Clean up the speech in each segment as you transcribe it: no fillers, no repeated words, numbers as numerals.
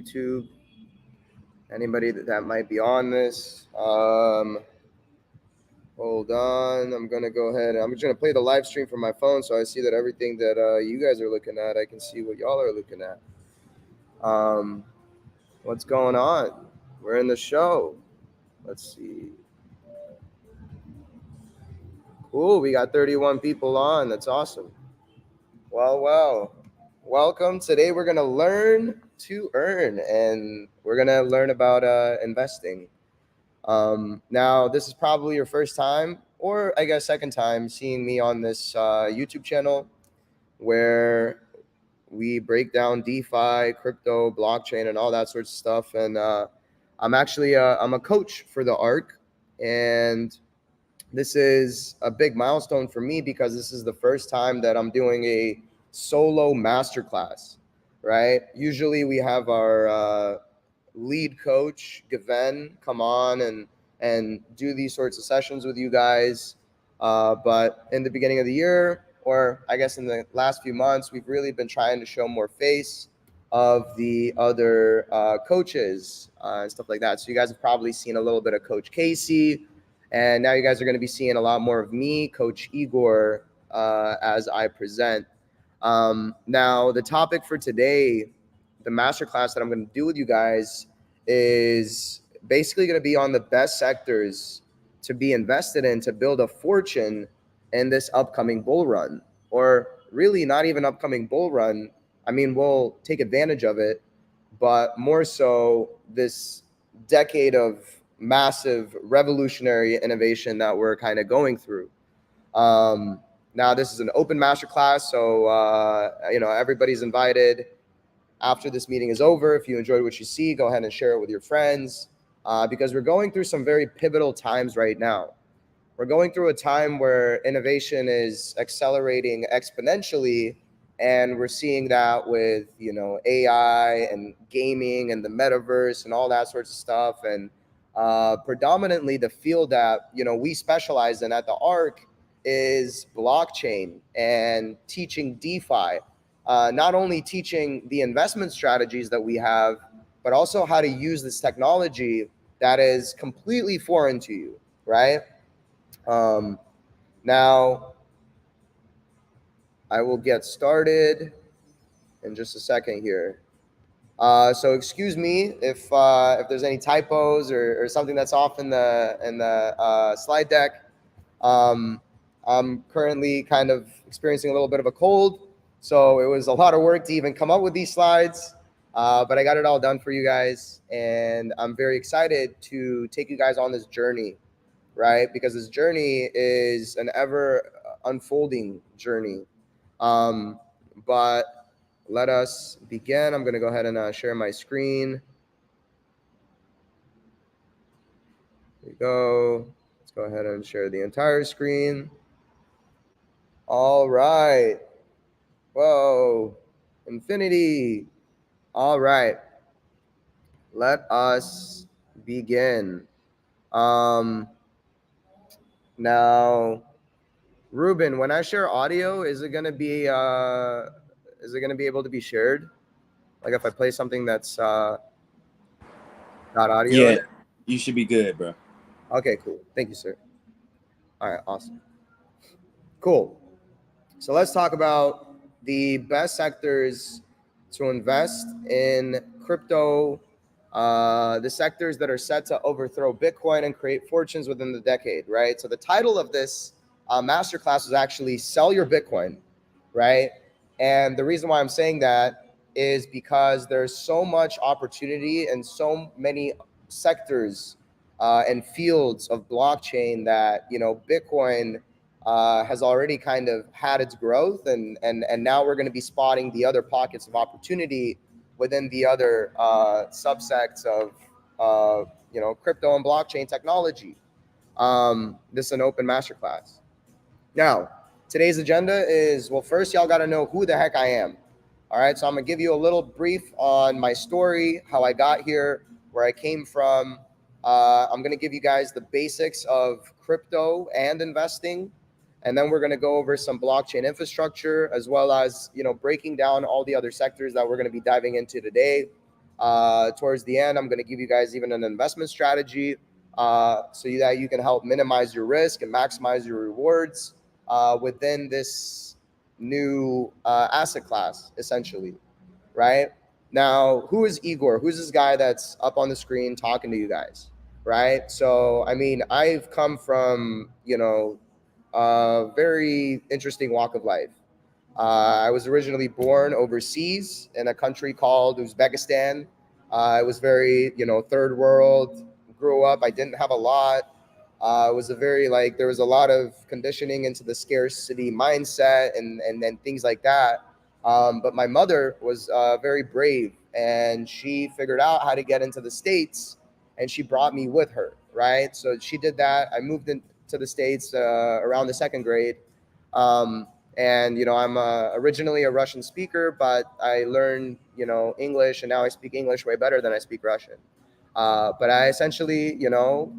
YouTube. Anybody that might be on this. Hold on. I'm going to go ahead. I'm just going to play the live stream from my phone so I see that everything that you guys are looking at, I can see what y'all are looking at. What's going on? We're in the show. Let's see. Cool. We got 31 people on. That's awesome. Well. Welcome. Today we're going to learn to earn, and we're going to learn about investing. Now, this is probably your first time, or I guess second time, seeing me on this YouTube channel where we break down DeFi, crypto, blockchain, and all that sorts of stuff. And I'm actually I'm a coach for the ARC, and this is a big milestone for me because this is the first time that I'm doing a solo masterclass, right? Usually we have our lead coach, Gaven, come on and do these sorts of sessions with you guys. But in the beginning of the year, or I guess in the last few months, we've really been trying to show more face of the other coaches and stuff like that. So you guys have probably seen a little bit of Coach Casey, and now you guys are going to be seeing a lot more of me, Coach Igor, as I present. Now, the topic for today, the masterclass that I'm going to do with you guys, is basically going to be on the best sectors to be invested in to build a fortune in this upcoming bull run, or really not even upcoming bull run. I mean, we'll take advantage of it, but more so this decade of massive revolutionary innovation that we're kind of going through. Now, this is an open masterclass, so everybody's invited. After this meeting is over, if you enjoyed what you see, go ahead and share it with your friends, because we're going through some very pivotal times right now. We're going through a time where innovation is accelerating exponentially, and we're seeing that with AI and gaming and the metaverse and all that sorts of stuff. And predominantly the field that we specialize in at the ARC is blockchain and teaching DeFi. Not only teaching the investment strategies that we have, but also how to use this technology that is completely foreign to you, right? Now, I will get started in just a second here. So excuse me if there's any typos or something that's off in the slide deck. I'm currently kind of experiencing a little bit of a cold, so it was a lot of work to even come up with these slides, but I got it all done for you guys, and I'm very excited to take you guys on this journey, right? Because this journey is an ever unfolding journey. But let us begin. I'm going to go ahead and share my screen. There we go. Let's go ahead and share the entire screen. All right. Whoa. Infinity. All right. Let us begin. Now, Ruben, when I share audio, is it going to be able to be shared? Like if I play something that's not audio? Yeah, you should be good, bro. Okay, cool. Thank you, sir. All right, awesome. Cool. So let's talk about the best sectors to invest in crypto, the sectors that are set to overthrow Bitcoin and create fortunes within the decade, right? So the title of this masterclass is actually Sell Your Bitcoin, right? And the reason why I'm saying that is because there's so much opportunity and so many sectors and fields of blockchain that, Bitcoin has already kind of had its growth, and now we're going to be spotting the other pockets of opportunity within the other subsects of crypto and blockchain technology. This is an open masterclass. Now, today's agenda is, well, first y'all got to know who the heck I am. All right, so I'm gonna give you a little brief on my story, how I got here, where I came from. I'm gonna give you guys the basics of crypto and investing, and then we're gonna go over some blockchain infrastructure, as well as breaking down all the other sectors that we're gonna be diving into today. Towards the end, I'm going to give you guys even an investment strategy so that you can help minimize your risk and maximize your rewards within this new asset class, essentially, right? Now, who is Igor? Who's this guy that's up on the screen talking to you guys, right? So, I mean, I've come from, a very interesting walk of life. I was originally born overseas in a country called Uzbekistan. I was very, third world. Grew up. I didn't have a lot. It was a very like there was a lot of conditioning into the scarcity mindset and then things like that. But my mother was very brave, and she figured out how to get into the States, and she brought me with her. Right. So she did that. I moved into the States around the second grade. Um, and I'm originally a Russian speaker, but I learned English, and now I speak English way better than I speak Russian. But I essentially,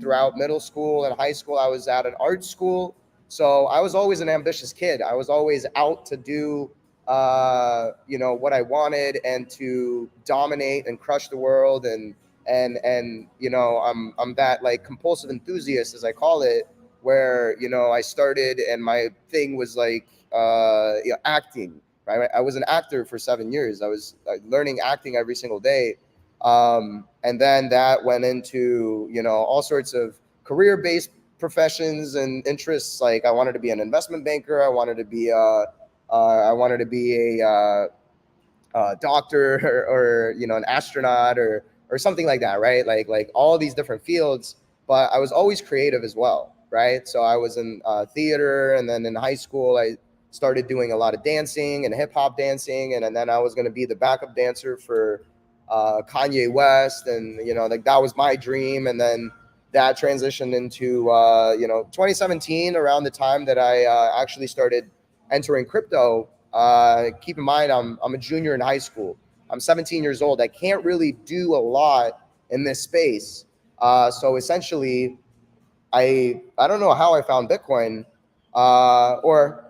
throughout middle school and high school, I was at an art school. So I was always an ambitious kid. I was always out to do, what I wanted and to dominate and crush the world. And I'm that like compulsive enthusiast, as I call it, where I started and my thing was like acting. Right, I was an actor for 7 years. I was learning acting every single day, and then that went into all sorts of career-based professions and interests. Like I wanted to be an investment banker. I wanted to be a doctor or an astronaut or something like that, right? Like all these different fields. But I was always creative as well, right? So I was in theater, and then in high school I started doing a lot of dancing and hip hop dancing, and then I was going to be the backup dancer for Kanye West, and like that was my dream. And then that transitioned into 2017, around the time that I actually started entering crypto. Keep in mind, I'm a junior in high school. I'm 17 years old. I can't really do a lot in this space. So essentially, I don't know how I found Bitcoin, or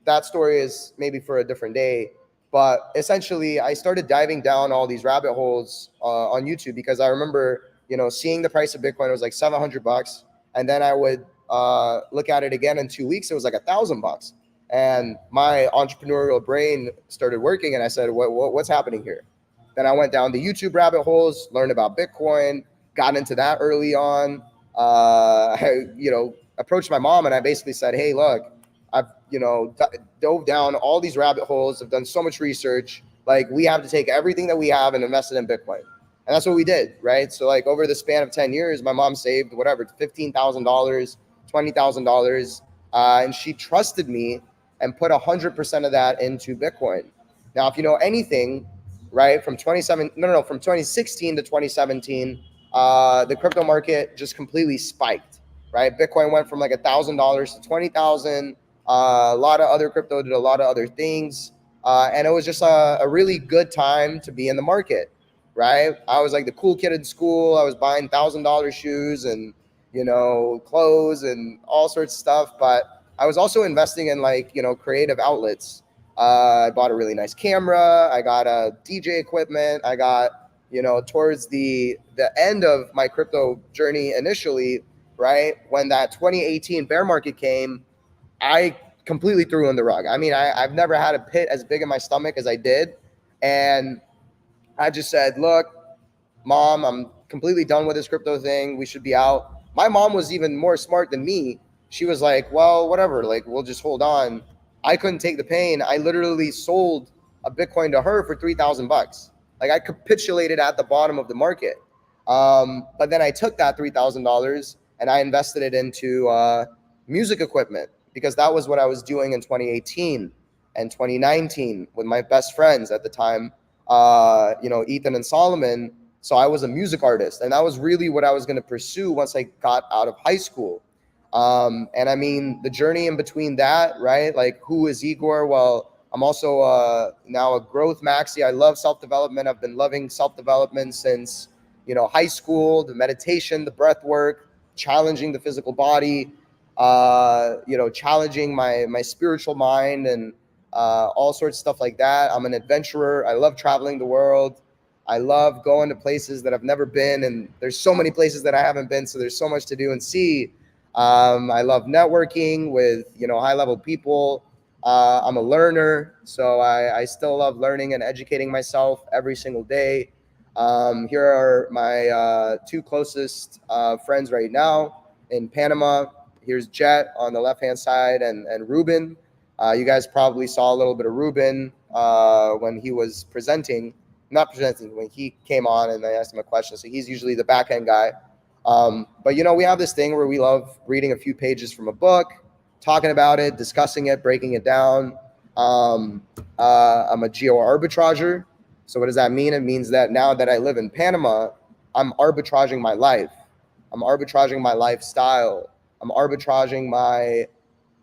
that story is maybe for a different day. But essentially, I started diving down all these rabbit holes on YouTube, because I remember, seeing the price of Bitcoin. It was like $700, and then I would look at it again in 2 weeks. It was like $1,000, and my entrepreneurial brain started working, and I said, what's happening here? Then I went down the YouTube rabbit holes, learned about Bitcoin, got into that early on. I, approached my mom, and I basically said, hey, look, I've, dove down all these rabbit holes. I've done so much research. Like, we have to take everything that we have and invest it in Bitcoin. And that's what we did, right? So, like, over the span of 10 years, my mom saved whatever, $15,000, $20,000. And she trusted me and put 100% of that into Bitcoin. Now, if you know anything, right, from 2016 to 2017, the crypto market just completely spiked, right? Bitcoin went from like $1,000 to 20,000. A lot of other crypto did a lot of other things. And it was just a really good time to be in the market, right? I was like the cool kid in school. I was buying $1,000 shoes and, clothes and all sorts of stuff. But I was also investing in like, creative outlets. I bought a really nice camera. I got a DJ equipment. I got, towards the end of my crypto journey initially, right, when that 2018 bear market came, I completely threw in the rug. I mean, I've never had a pit as big in my stomach as I did. And I just said, look, Mom, I'm completely done with this crypto thing. We should be out. My mom was even more smart than me. She was like, well, whatever, like, we'll just hold on. I couldn't take the pain. I literally sold a Bitcoin to her for $3,000. Like, I capitulated at the bottom of the market. But then I took that $3,000 and I invested it into music equipment, because that was what I was doing in 2018 and 2019 with my best friends at the time, Ethan and Solomon. So I was a music artist, and that was really what I was going to pursue once I got out of high school. And I mean, the journey in between that, right? Like, who is Igor? Well, I'm also now a growth maxi. I love self-development. I've been loving self-development since, high school, the meditation, the breath work, challenging the physical body, challenging my spiritual mind, and all sorts of stuff like that. I'm an adventurer. I love traveling the world. I love going to places that I've never been, and there's so many places that I haven't been, so there's so much to do and see. I love networking with high level people. I'm a learner, so I still love learning and educating myself every single day. Here are my two closest friends right now in Panama. Here's Jet on the left-hand side, and Ruben. You guys probably saw a little bit of Ruben when he was not presenting, when he came on and I asked him a question. So he's usually the back end guy. But we have this thing where we love reading a few pages from a book, talking about it, discussing it, breaking it down. I'm a geo arbitrager. So what does that mean? It means that now that I live in Panama, I'm arbitraging my life. I'm arbitraging my lifestyle. I'm arbitraging my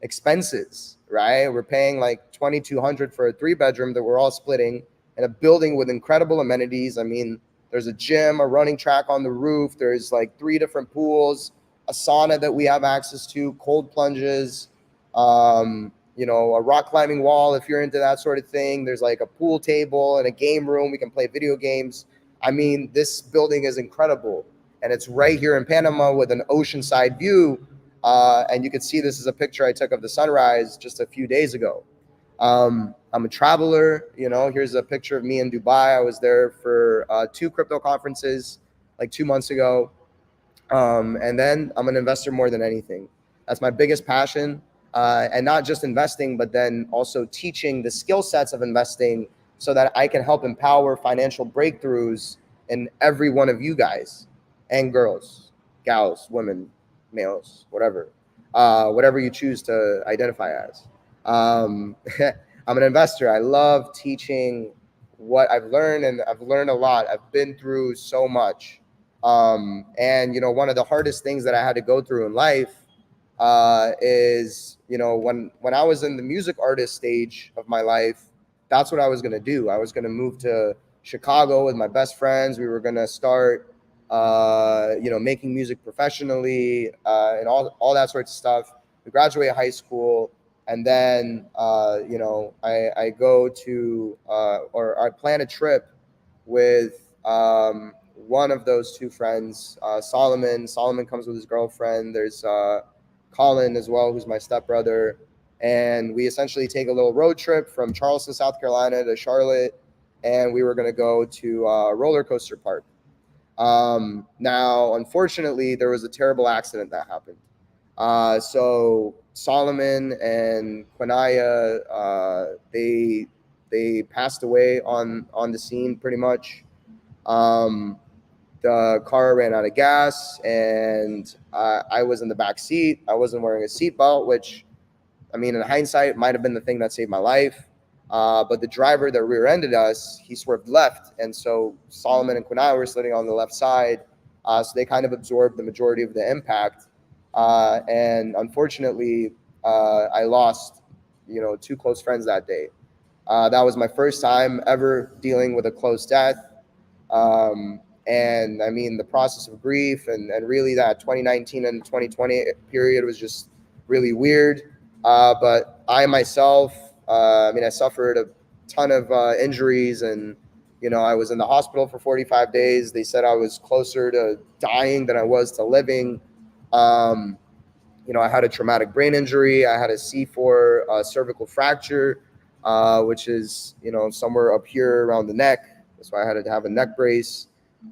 expenses, right? We're paying like $2,200 for a 3-bedroom that we're all splitting in a building with incredible amenities. I mean, there's a gym, a running track on the roof. There's like 3 different pools, a sauna that we have access to, cold plunges, a rock climbing wall if you're into that sort of thing. There's like a pool table and a game room. We can play video games. I mean, this building is incredible. And it's right here in Panama with an oceanside view. And you can see this is a picture I took of the sunrise just a few days ago. I'm a traveler. Here's a picture of me in Dubai. I was there for 2 crypto conferences like 2 months ago. And then I'm an investor more than anything. That's my biggest passion. And not just investing, but then also teaching the skill sets of investing so that I can help empower financial breakthroughs in every one of you guys and girls, gals, women, males, whatever you choose to identify as. I'm an investor. I love teaching what I've learned, and I've learned a lot. I've been through so much. And one of the hardest things that I had to go through in life is when I was in the music artist stage of my life, that's what I was going to do. I was going to move to Chicago with my best friends. We were going to start making music professionally, and all that sorts of stuff. We graduate high school, and then I go to or I plan a trip with one of those 2 friends, Solomon. Solomon comes with his girlfriend. There's Colin as well, who's my stepbrother, and we essentially take a little road trip from Charleston, South Carolina to Charlotte, and we were going to go to roller coaster park. Now, unfortunately, there was a terrible accident that happened. So Solomon and Quinaya, they passed away on the scene pretty much. The car ran out of gas, and I was in the back seat. I wasn't wearing a seatbelt, which, I mean, in hindsight, might have been the thing that saved my life. But the driver that rear-ended us, he swerved left, and so Solomon and Quinai were sitting on the left side, so they kind of absorbed the majority of the impact. And unfortunately, I lost, 2 close friends that day. That was my first time ever dealing with a close death. And I mean, the process of grief and really that 2019 and 2020 period was just really weird. But I myself, I suffered a ton of injuries, and I was in the hospital for 45 days. They said I was closer to dying than I was to living. I had a traumatic brain injury. I had a C4 cervical fracture, which is somewhere up here around the neck. That's why I had to have a neck brace.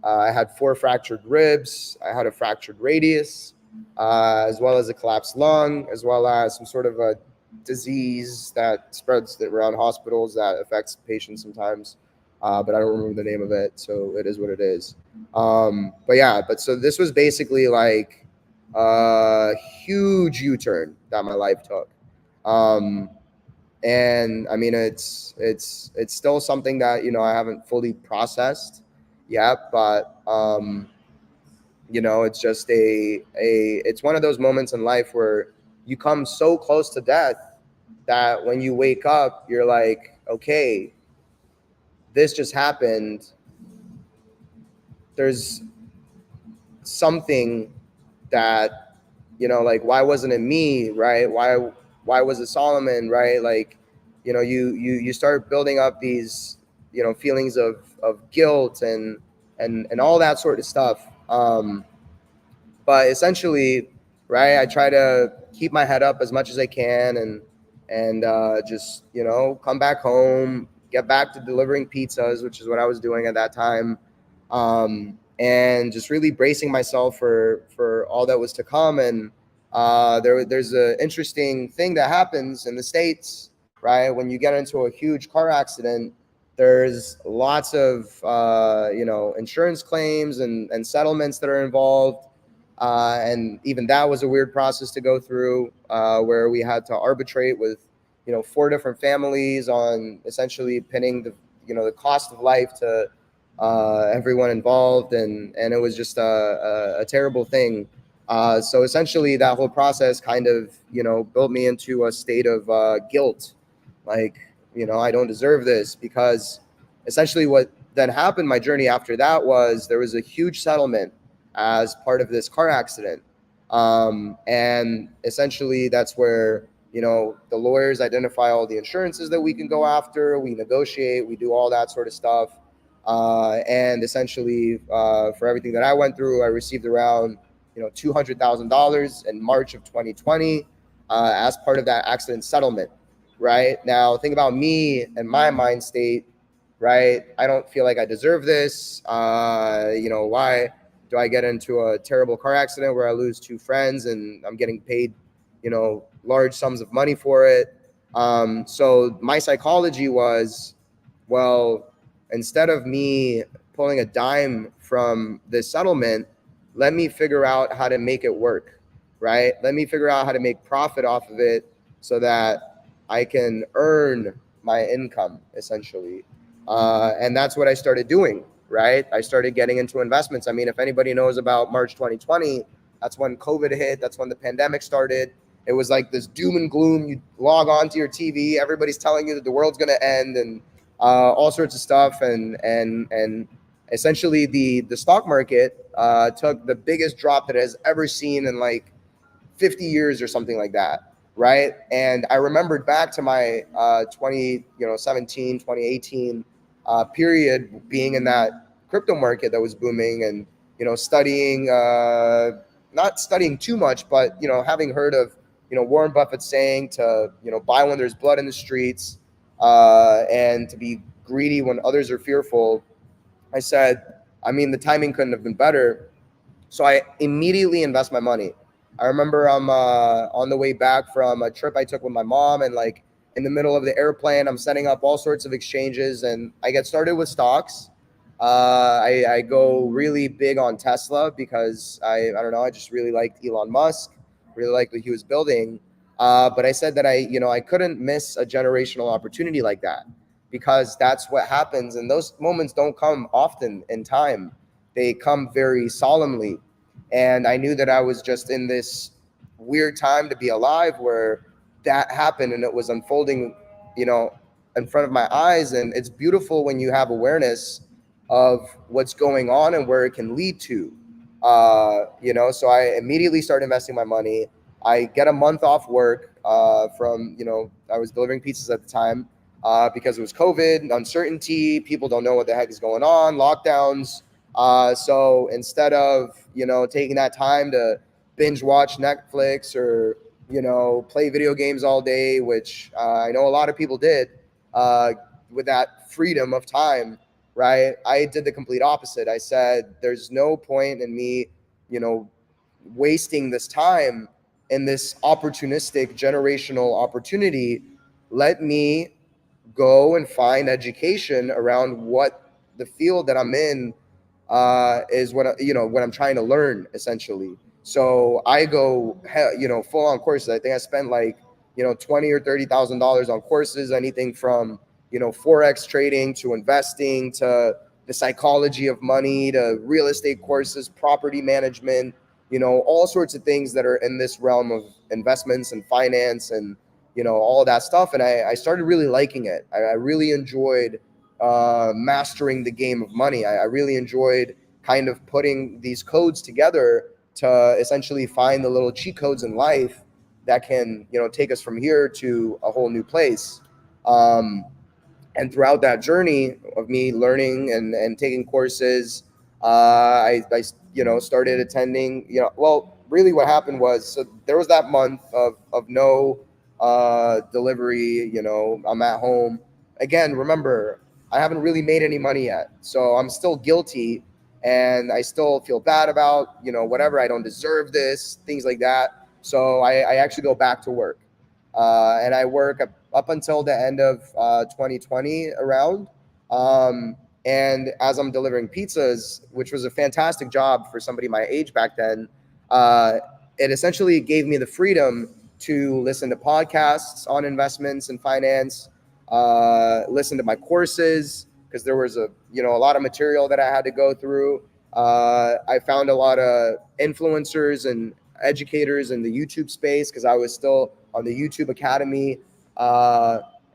I had 4 fractured ribs. I had a fractured radius, as well as a collapsed lung, as well as some sort of a disease that spreads around hospitals that affects patients sometimes. But I don't remember the name of it, so it is what it is. But so this was basically like a huge U-turn that my life took. And I mean, it's still something that I haven't fully processed yet, but it's just it's one of those moments in life where you come so close to death that when you wake up, you're like, okay, this just happened. There's something that like, why wasn't it me, right? Why was it Solomon, right? Like, you start building up these feelings of guilt and all that sort of stuff. But essentially, right, I try to keep my head up as much as I can, and just come back home, get back to delivering pizzas, which is what I was doing at that time, and just really bracing myself for all that was to come. And there's an interesting thing that happens in the States, right? When you get into a huge car accident, there's lots of insurance claims and settlements that are involved, and even that was a weird process to go through, where we had to arbitrate with, four different families on essentially pinning the cost of life to everyone involved, and it was just a terrible thing. So essentially, that whole process kind of, built me into a state of guilt, like, I don't deserve this, because essentially what then happened, my journey after that, was there was a huge settlement as part of this car accident. And essentially that's where, the lawyers identify all the insurances that we can go after, we negotiate, we do all that sort of stuff. And essentially, for everything that I went through, I received around, $200,000 in March of 2020, as part of that accident settlement. Right now, think about me and my mind state. Right, I don't feel like I deserve this. Why do I get into a terrible car accident where I lose two friends and I'm getting paid, large sums of money for it? So my psychology was, well, instead of me pulling a dime from this settlement, let me figure out how to make it work, right? Let me figure out how to make profit off of it so that I can earn my income, essentially. And that's what I started doing, right? I started getting into investments. I mean, if anybody knows about March 2020, that's when COVID hit. That's when the pandemic started. It was like this doom and gloom. You log on to your TV, everybody's telling you that the world's going to end, and all sorts of stuff. And essentially the stock market took the biggest drop that it has ever seen in like 50 years or something like that. Right. And I remembered back to my 2017, 2018 period, being in that crypto market that was booming, and, studying, not studying too much, but, having heard of, Warren Buffett saying to, buy when there's blood in the streets, and to be greedy when others are fearful. I said, I mean, the timing couldn't have been better. So I immediately invest my money. I remember I'm on the way back from a trip I took with my mom, and like in the middle of the airplane, I'm setting up all sorts of exchanges, and I get started with stocks. I go really big on Tesla because I don't know, I just really liked Elon Musk, really liked what he was building. But I said that I couldn't miss a generational opportunity like that, because that's what happens. And those moments don't come often in time. They come very solemnly. And I knew that I was just in this weird time to be alive where that happened, and it was unfolding, in front of my eyes. And it's beautiful when you have awareness of what's going on and where it can lead to. So I immediately started investing my money. I get a month off work from, I was delivering pizzas at the time, because it was COVID, uncertainty, people don't know what the heck is going on, lockdowns. So instead of, taking that time to binge watch Netflix or, play video games all day, which I know a lot of people did, with that freedom of time, right? I did the complete opposite. I said, there's no point in me, wasting this time in this opportunistic generational opportunity. Let me go and find education around what the field that I'm in is, what I'm trying to learn, essentially. So I go, full on courses. I think I spent like, $20,000 or $30,000 on courses, anything from, Forex trading to investing to the psychology of money to real estate courses, property management, all sorts of things that are in this realm of investments and finance and, all of that stuff. And I started really liking it. I really enjoyed mastering the game of money. I really enjoyed kind of putting these codes together to essentially find the little cheat codes in life that can, take us from here to a whole new place. And throughout that journey of me learning and taking courses, I started attending. Well, really, what happened was, so there was that month of no delivery. I'm at home again. Remember, I haven't really made any money yet, so I'm still guilty, and I still feel bad about whatever. I don't deserve this, things like that. So I actually go back to work, and I work up until the end of 2020 around. And as I'm delivering pizzas, which was a fantastic job for somebody my age back then, uh, it essentially gave me the freedom to listen to podcasts on investments and finance, listen to my courses because there was a lot of material that I had to go through. I found a lot of influencers and educators in the YouTube space because I was still on the YouTube Academy.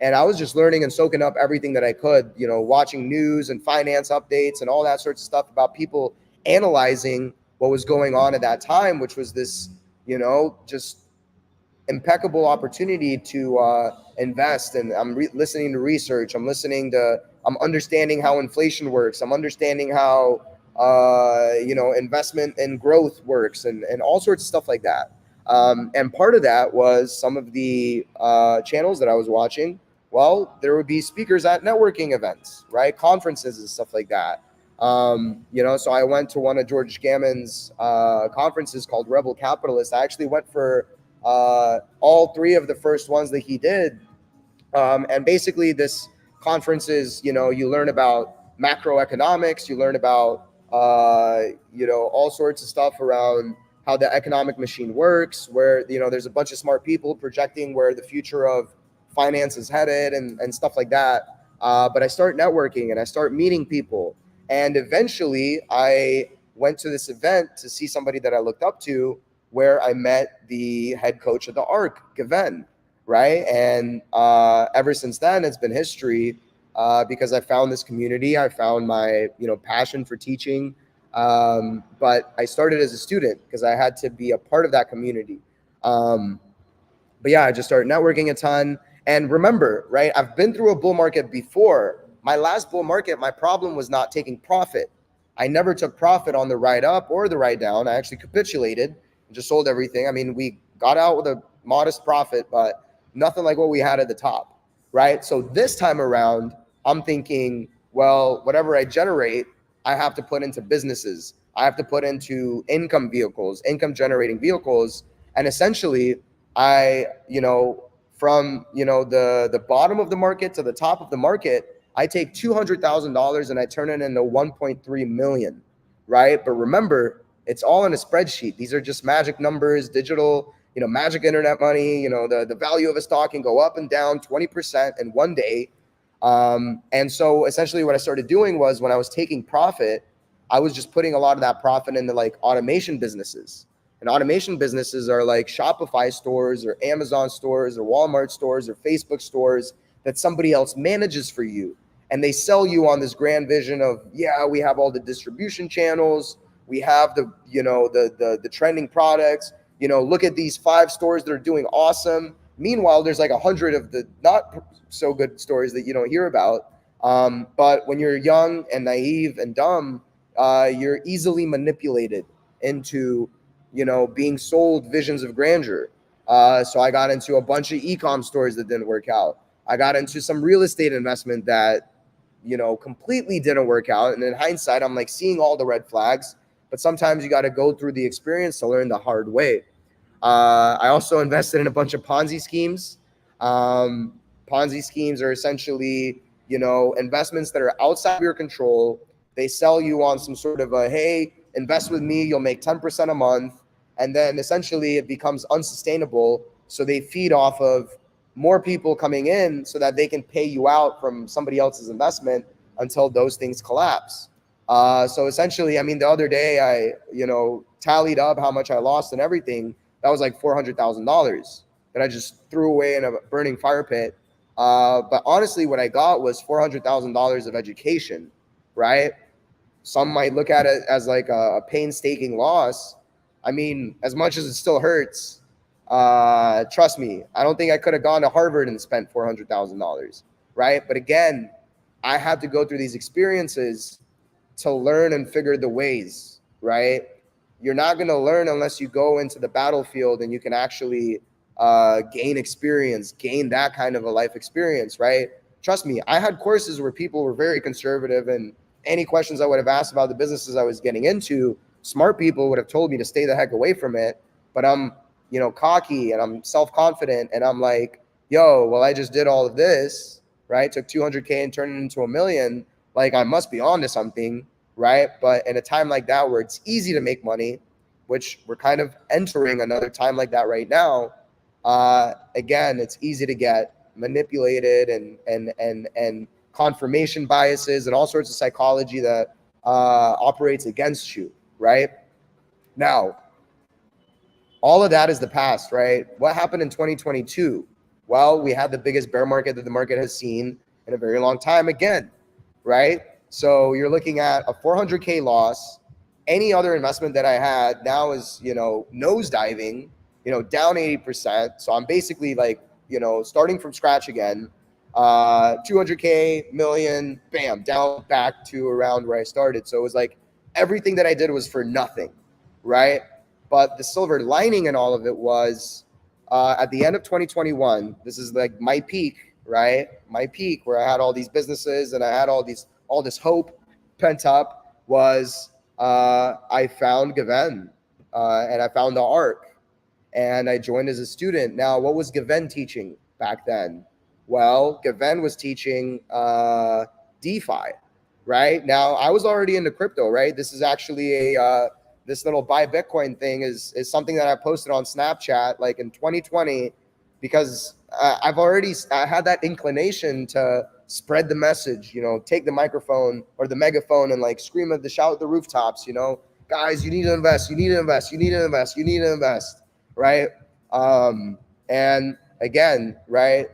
And I was just learning and soaking up everything that I could, watching news and finance updates and all that sorts of stuff about people analyzing what was going on at that time, which was this, just impeccable opportunity to invest. And I'm listening to research. I'm understanding how inflation works. I'm understanding how, investment and growth works and all sorts of stuff like that. And part of that was some of the channels that I was watching. Well, there would be speakers at networking events, right? Conferences and stuff like that. So I went to one of George Gammon's conferences called Rebel Capitalist. I actually went for all three of the first ones that he did. And basically, this conference is, you learn about macroeconomics, you learn about, all sorts of stuff around how the economic machine works, where, there's a bunch of smart people projecting where the future of finance is headed and stuff like that. But I start networking and I start meeting people. And eventually, I went to this event to see somebody that I looked up to, where I met the head coach of the ARC, Gaven, right? And ever since then, it's been history because I found this community. I found my, passion for teaching. But I started as a student because I had to be a part of that community. But yeah, I just started networking a ton. And remember, right, I've been through a bull market before. My last bull market, my problem was not taking profit. I never took profit on the ride up or the ride down. I actually capitulated and just sold everything. I mean, we got out with a modest profit, but nothing like what we had at the top, right? So this time around, I'm thinking, well, whatever I generate, I have to put into businesses. I have to put into income vehicles, income generating vehicles. And essentially, I, from, the bottom of the market to the top of the market, I take $200,000 and I turn it into 1.3 million, right? But remember, it's all in a spreadsheet. These are just magic numbers, digital, magic internet money. The value of a stock can go up and down 20% in one day. And so essentially what I started doing was, when I was taking profit, I was just putting a lot of that profit into like automation businesses. And automation businesses are like Shopify stores or Amazon stores or Walmart stores or Facebook stores that somebody else manages for you. And they sell you on this grand vision of, yeah, we have all the distribution channels. We have the trending products. Look at these 5 stores that are doing awesome. Meanwhile, there's like 100 of the not so good stories that you don't hear about. But when you're young and naive and dumb, you're easily manipulated into, being sold visions of grandeur. So I got into a bunch of e-com stores that didn't work out. I got into some real estate investment that, completely didn't work out. And in hindsight, I'm like seeing all the red flags. But sometimes you got to go through the experience to learn the hard way. I also invested in a bunch of Ponzi schemes. Ponzi schemes are essentially, investments that are outside of your control. They sell you on some sort of a, hey, invest with me, you'll make 10% a month. And then essentially it becomes unsustainable. So they feed off of more people coming in so that they can pay you out from somebody else's investment until those things collapse. So essentially, I mean, the other day I, tallied up how much I lost and everything. That was like $400,000 that I just threw away in a burning fire pit. But honestly, what I got was $400,000 of education, right? Some might look at it as like a painstaking loss. I mean, as much as it still hurts, trust me, I don't think I could have gone to Harvard and spent $400,000. right? But again, I had to go through these experiences to learn and figure the ways, right? You're not going to learn unless you go into the battlefield and you can actually gain experience, gain that kind of a life experience, right? Trust me, I had courses where people were very conservative, and any questions I would have asked about the businesses I was getting into, smart people would have told me to stay the heck away from it. But I'm, cocky and I'm self-confident, and I'm like, yo, well, I just did all of this, right? Took 200K and turned it into $1 million. Like, I must be onto something, right? But in a time like that where it's easy to make money, which we're kind of entering another time like that right now, again, it's easy to get manipulated and confirmation biases and all sorts of psychology that operates against you, right? Now, all of that is the past, right? What happened in 2022? Well, we had the biggest bear market that the market has seen in a very long time again, right? So you're looking at a 400K loss. Any other investment that I had now is, nosediving, down 80%. So I'm basically like, starting from scratch again. 200K, million, bam, down back to around where I started. So it was like everything that I did was for nothing, right? But the silver lining in all of it was at the end of 2021, this is like my peak, right? My peak where I had all these businesses and I had all this hope pent up was I found Gaven and I found the ARC and I joined as a student. Now, what was Gaven teaching back then? Well, Gaven was teaching DeFi, right? Now, I was already into crypto, right? This is actually this little buy Bitcoin thing is something that I posted on Snapchat like in 2020 because I had that inclination to spread the message, take the microphone or the megaphone and like scream at shout at the rooftops, guys, you need to invest, you need to invest, you need to invest, you need to invest, right? And again, right,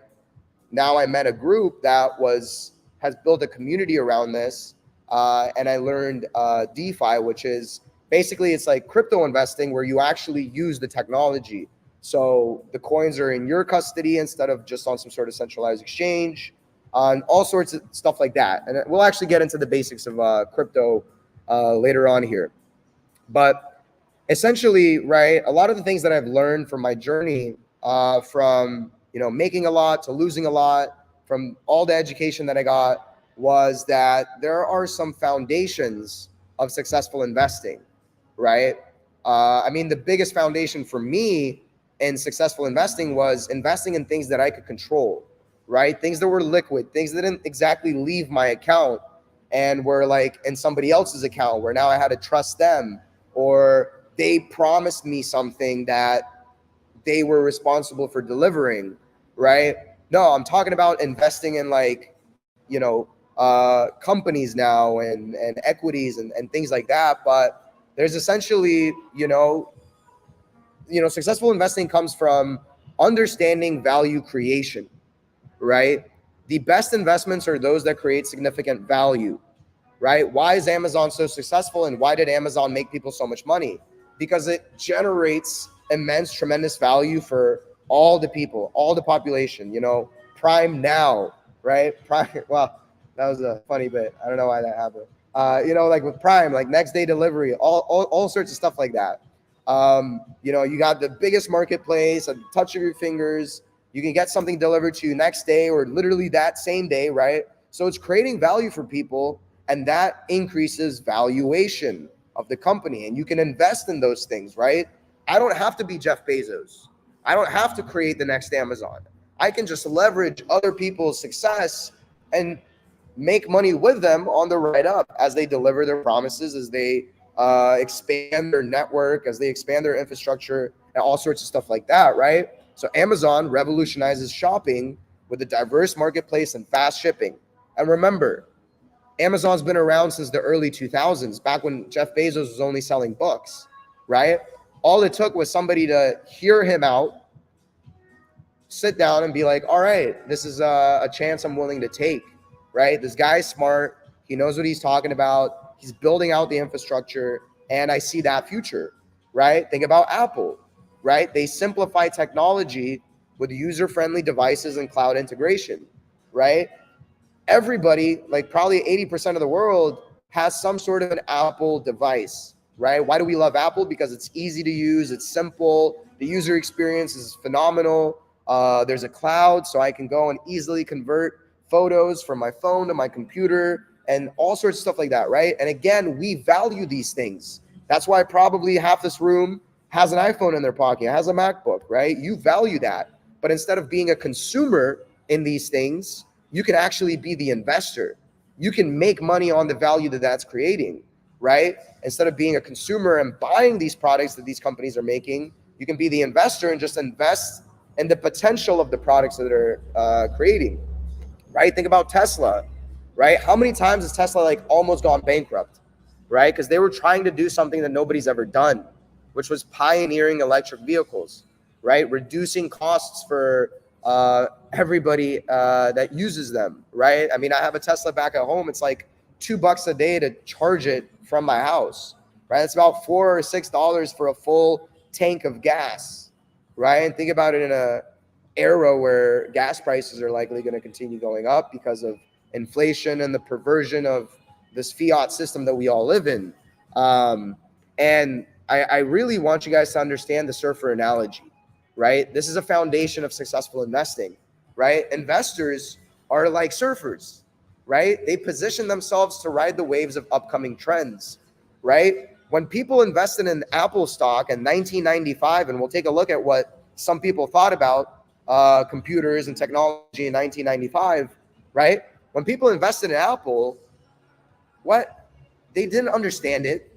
now I met a group that has built a community around this, and I learned DeFi, which is basically it's like crypto investing where you actually use the technology. So the coins are in your custody instead of just on some sort of centralized exchange, on all sorts of stuff like that. And we'll actually get into the basics of crypto later on here. But essentially, right, a lot of the things that I've learned from my journey, from making a lot to losing a lot, from all the education that I got, was that there are some foundations of successful investing, right? I mean, the biggest foundation for me in successful investing was investing in things that I could control, right? Things that were liquid, things that didn't exactly leave my account and were like in somebody else's account where now I had to trust them, or they promised me something that they were responsible for delivering, right? No, I'm talking about investing in like, companies now and equities and things like that. But there's essentially, successful investing comes from understanding value creation, right? The best investments are those that create significant value, right? Why is Amazon so successful and why did Amazon make people so much money? Because it generates immense, tremendous value for all the people, all the population, Prime Now, right? Prime, well, that was a funny bit. I don't know why that happened. Like with Prime, like next day delivery, all sorts of stuff like that. You got the biggest marketplace at the touch of your fingers. You can get something delivered to you next day or literally that same day, right? So it's creating value for people, and that increases valuation of the company. And you can invest in those things, right? I don't have to be Jeff Bezos. I don't have to create the next Amazon. I can just leverage other people's success and make money with them on the right up as they deliver their promises, as they expand their network, as they expand their infrastructure, and all sorts of stuff like that, right? So Amazon revolutionizes shopping with a diverse marketplace and fast shipping. And remember, Amazon's been around since the early 2000s, back when Jeff Bezos was only selling books, right? All it took was somebody to hear him out, sit down and be like, all right, this is a chance I'm willing to take, right? This guy's smart. He knows what he's talking about. He's building out the infrastructure, and I see that future, right? Think about Apple, right? They simplify technology with user-friendly devices and cloud integration, right? everybody, like probably 80% of the world, has some sort of an Apple device, right? Why do we love Apple? Because it's easy to use, it's simple, the user experience is phenomenal. There's a cloud, so I can go and easily convert photos from my phone to my computer and all sorts of stuff like that, right? And again, we value these things. That's why probably half this room has an iPhone in their pocket, has a MacBook, right? You value that. But instead of being a consumer in these things, you can actually be the investor. You can make money on the value that that's creating, right? Instead of being a consumer and buying these products that these companies are making, you can be the investor and just invest in the potential of the products that they're creating, right? Think about Tesla, right? How many times has Tesla like almost gone bankrupt, right? Because they were trying to do something that nobody's ever done, which was pioneering electric vehicles, right? Reducing costs for everybody that uses them, right? I mean, I have a Tesla back at home. It's like $2 a day to charge it from my house, right? It's about $4 or $6 for a full tank of gas, right? And think about it in a era where gas prices are likely going to continue going up because of inflation and the perversion of this fiat system that we all live in. And I really want you guys to understand the surfer analogy, right? This is a foundation of successful investing, right? Investors are like surfers, right? They position themselves to ride the waves of upcoming trends, right? When people invested in Apple stock in 1995, and we'll take a look at what some people thought about computers and technology in 1995, right? When people invested in Apple, what? They didn't understand it.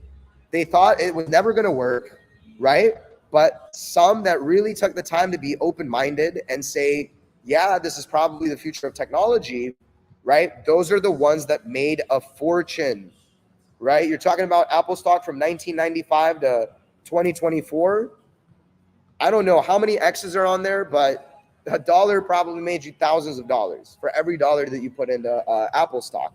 They thought it was never going to work, right? But some that really took the time to be open-minded and say, yeah, this is probably the future of technology, right? Those are the ones that made a fortune, right? You're talking about Apple stock from 1995 to 2024. I don't know how many X's are on there, but a dollar probably made you thousands of dollars for every dollar that you put into Apple stock,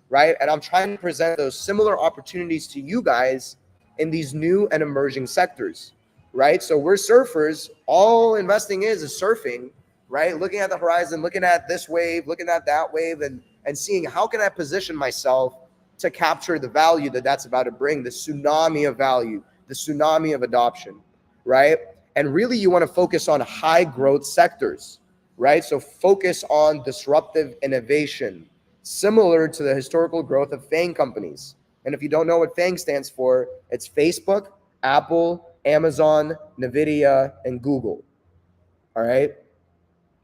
right? And I'm trying to present those similar opportunities to you guys in these new and emerging sectors, right? So we're surfers. All investing is surfing, right? Looking at the horizon, looking at this wave, looking at that wave, and seeing how can I position myself to capture the value that that's about to bring, the tsunami of value, the tsunami of adoption, right? And really, you want to focus on high growth sectors, right? So focus on disruptive innovation, similar to the historical growth of FANG companies. And if you don't know what FANG stands for, it's Facebook, Apple, Amazon, NVIDIA, and Google. All right?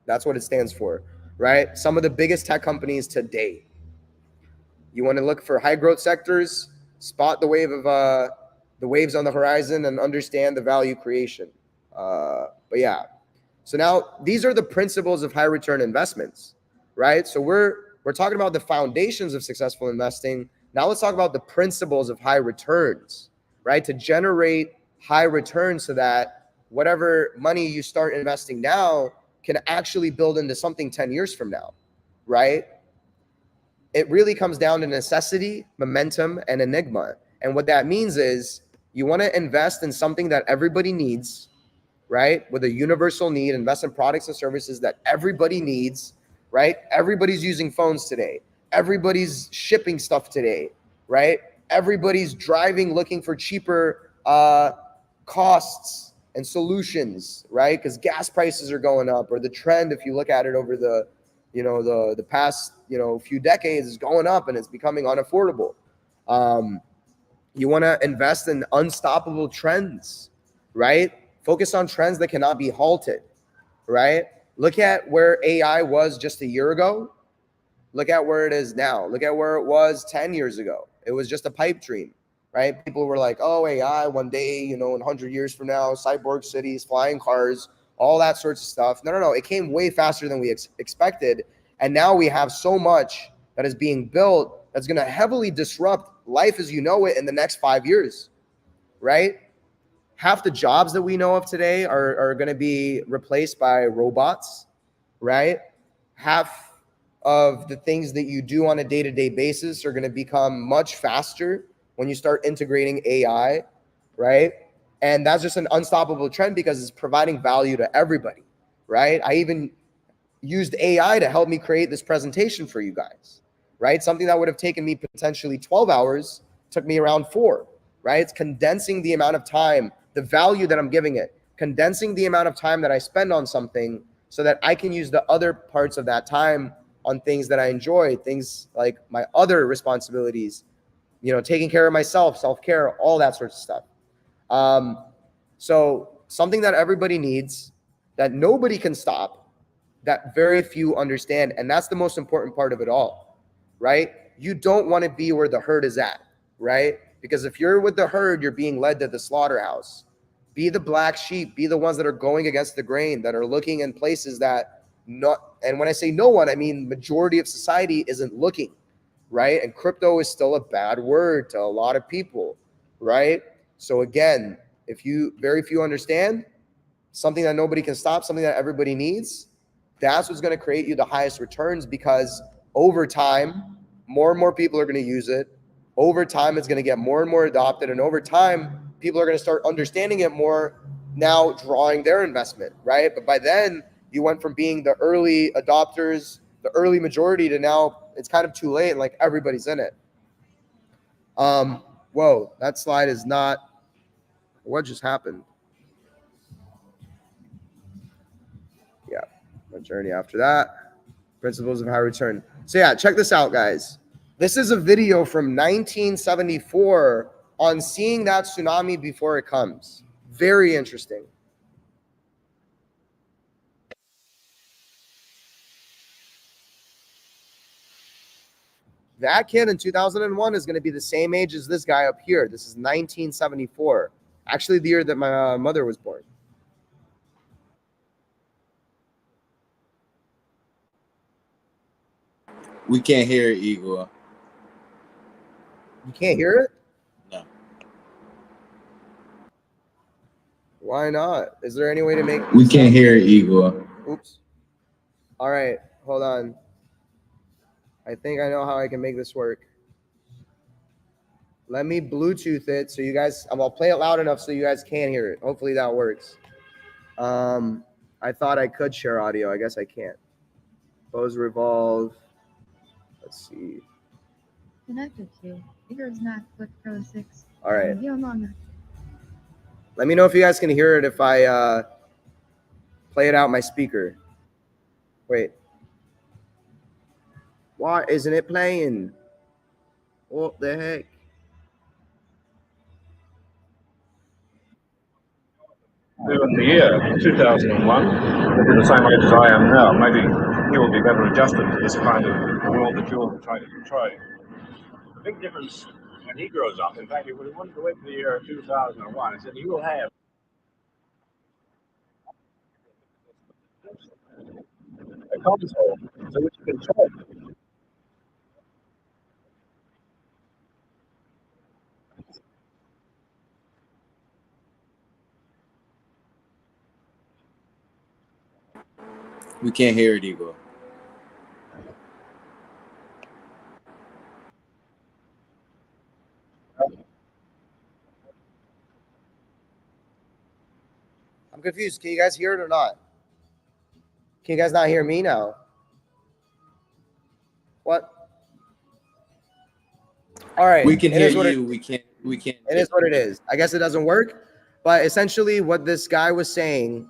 That's what it stands for, right? Some of the biggest tech companies today. You want to look for high growth sectors, spot the wave of the waves on the horizon, and understand the value creation. But yeah, so now these are the principles of high return investments, right? So we're talking about the foundations of successful investing. Now let's talk about the principles of high returns, right? To generate high returns so that whatever money you start investing now can actually build into something 10 years from now, right? It really comes down to necessity, momentum, and enigma. And what that means is you want to invest in something that everybody needs, right? With a universal need, invest in products and services that everybody needs, right? Everybody's using phones today. Everybody's shipping stuff today, right? Everybody's driving, looking for cheaper costs and solutions, right? Because gas prices are going up, or the trend, if you look at it over the, the past, few decades, is going up and it's becoming unaffordable. You want to invest in unstoppable trends, right? Focus on trends that cannot be halted, right? Look at where AI was just a year ago. Look at where it is now. Look at where it was 10 years ago. It was just a pipe dream, right? People were like, oh, AI one day, in 100 years from now, cyborg cities, flying cars, all that sorts of stuff. No. It came way faster than we expected. And now we have so much that is being built that's going to heavily disrupt life as you know it in the next 5 years, right? Half the jobs that we know of today are going to be replaced by robots, right? Half of the things that you do on a day-to-day basis are going to become much faster when you start integrating AI, right? And that's just an unstoppable trend because it's providing value to everybody, right? I even used AI to help me create this presentation for you guys, right? Something that would have taken me potentially 12 hours took me around 4, right? It's condensing the amount of time, the value that I'm giving it, condensing the amount of time that I spend on something so that I can use the other parts of that time on things that I enjoy, things like my other responsibilities, taking care of myself, self-care, all that sorts of stuff. So something that everybody needs, that nobody can stop, that very few understand. And that's the most important part of it all, right? You don't want to be where the herd is at, right? Because if you're with the herd, you're being led to the slaughterhouse. Be the black sheep, be the ones that are going against the grain, that are looking in places that and when I say no one, I mean majority of society isn't looking, right? And crypto is still a bad word to a lot of people, right? So again, if very few understand, something that nobody can stop, something that everybody needs, that's what's going to create you the highest returns, because over time, more and more people are going to use it. Over time, it's going to get more and more adopted. And over time, people are going to start understanding it more, now drawing their investment, right? But by then, you went from being the early adopters, the early majority, to now it's kind of too late and like everybody's in it. Whoa, that slide is not, what just happened? Yeah, my journey after that. Principles of high return. So yeah, check this out, guys. This is a video from 1974 on seeing that tsunami before it comes. Very interesting. That kid in 2001 is going to be the same age as this guy up here. This is 1974. Actually, the year that my mother was born. We can't hear it, Igor. You can't hear it? No. Why not? Is there any way to make We can't hear it, Igor. Oops. All right, hold on. I think I know how I can make this work. Let me Bluetooth it so you guys, I'll play it loud enough so you guys can hear it. Hopefully that works. I thought I could share audio. I guess I can't. Pose revolve. Let's see. Connected to Igor's MacBook Pro 6. All right. Video longer. Let me know if you guys can hear it if I play it out my speaker. Wait. Why isn't it playing? What the heck? In the year 2001, the same age as I am now, maybe he will be better adjusted to this kind of world that you're trying to portray. The big difference when he grows up, in fact, if we wanted to wait for the year 2001, is that he will have a console so which he can talk. We can't hear it, Igor. I'm confused. Can you guys hear it or not? Can you guys not hear me now? What? All right. We can hear you. We can't. It is what it is. I guess it doesn't work. But essentially what this guy was saying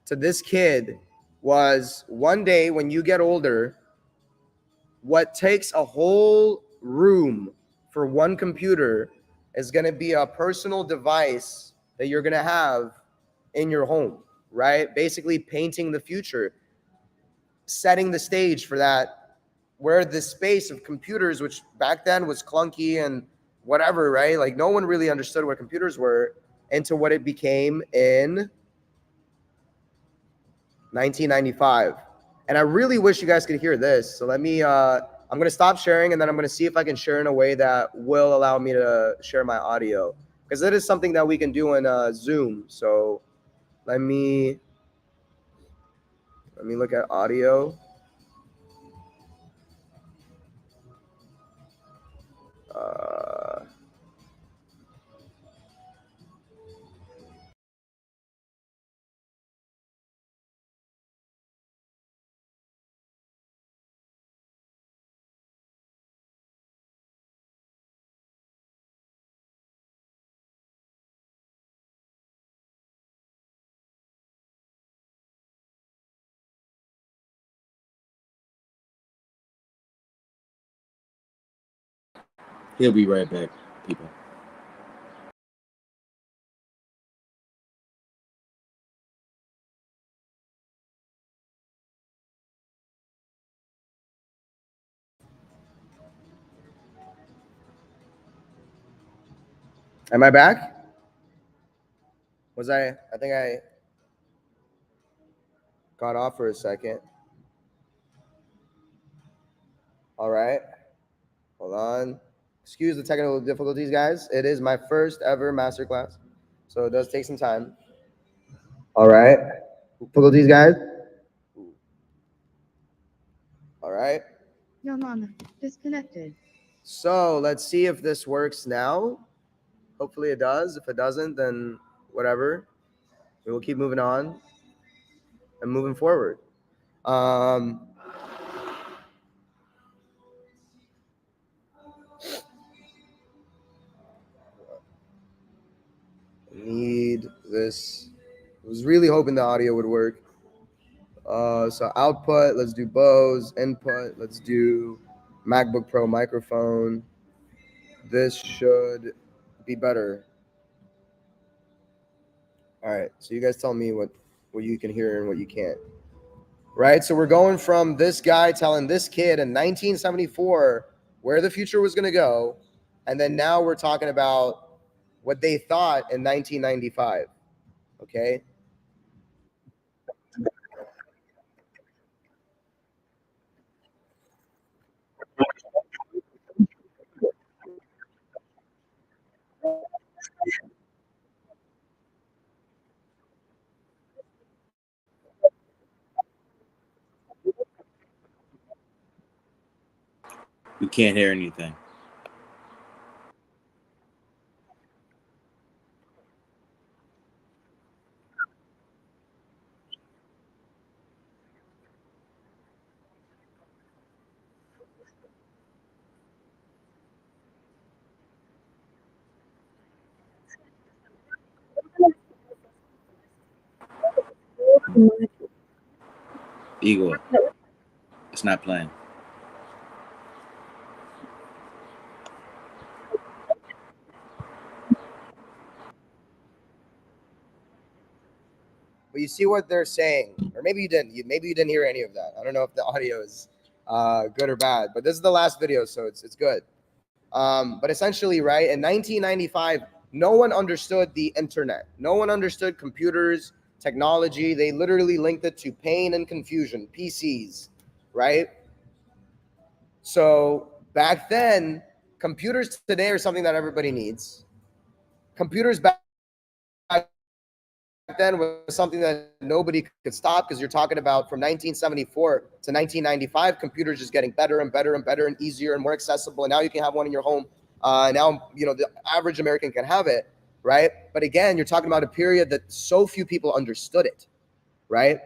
to this kid was, one day when you get older, what takes a whole room for one computer is going to be a personal device that you're going to have in your home, right? Basically painting the future, setting the stage for that, where the space of computers, which back then was clunky and whatever, right? Like no one really understood what computers were, into what it became in 1995. And I really wish you guys could hear this. So let me, I'm going to stop sharing, and then I'm going to see if I can share in a way that will allow me to share my audio, because it is something that we can do in Zoom. So let me look at audio. He'll be right back, people. Am I back? I think I got off for a second. All right. Hold on. Excuse the technical difficulties, guys. It is my first ever masterclass, so it does take some time. All right. Difficulties, guys. All right. Your mama disconnected. So let's see if this works now. Hopefully it does. If it doesn't, then whatever. We will keep moving on and moving forward. Need this. I was really hoping the audio would work. So output, let's do Bose. Input, let's do MacBook Pro microphone. This should be better. All right, so you guys tell me what you can hear and what you can't. Right, so we're going from this guy telling this kid in 1974 where the future was going to go, and then now we're talking about what they thought in 1995. Okay. We can't hear anything. Igor, it's not playing. But you see what they're saying, or maybe you didn't. Maybe you didn't hear any of that. I don't know if the audio is good or bad, but this is the last video, so it's good. But essentially, right, in 1995, no one understood the internet. No one understood computers, technology. They literally linked it to pain and confusion, PCs, right? So back then, computers today are something that everybody needs. Computers back then was something that nobody could stop, because you're talking about from 1974 to 1995, computers just getting better and better and better and easier and more accessible. And now you can have one in your home. Now, the average American can have it, right? But again, you're talking about a period that so few people understood it, right?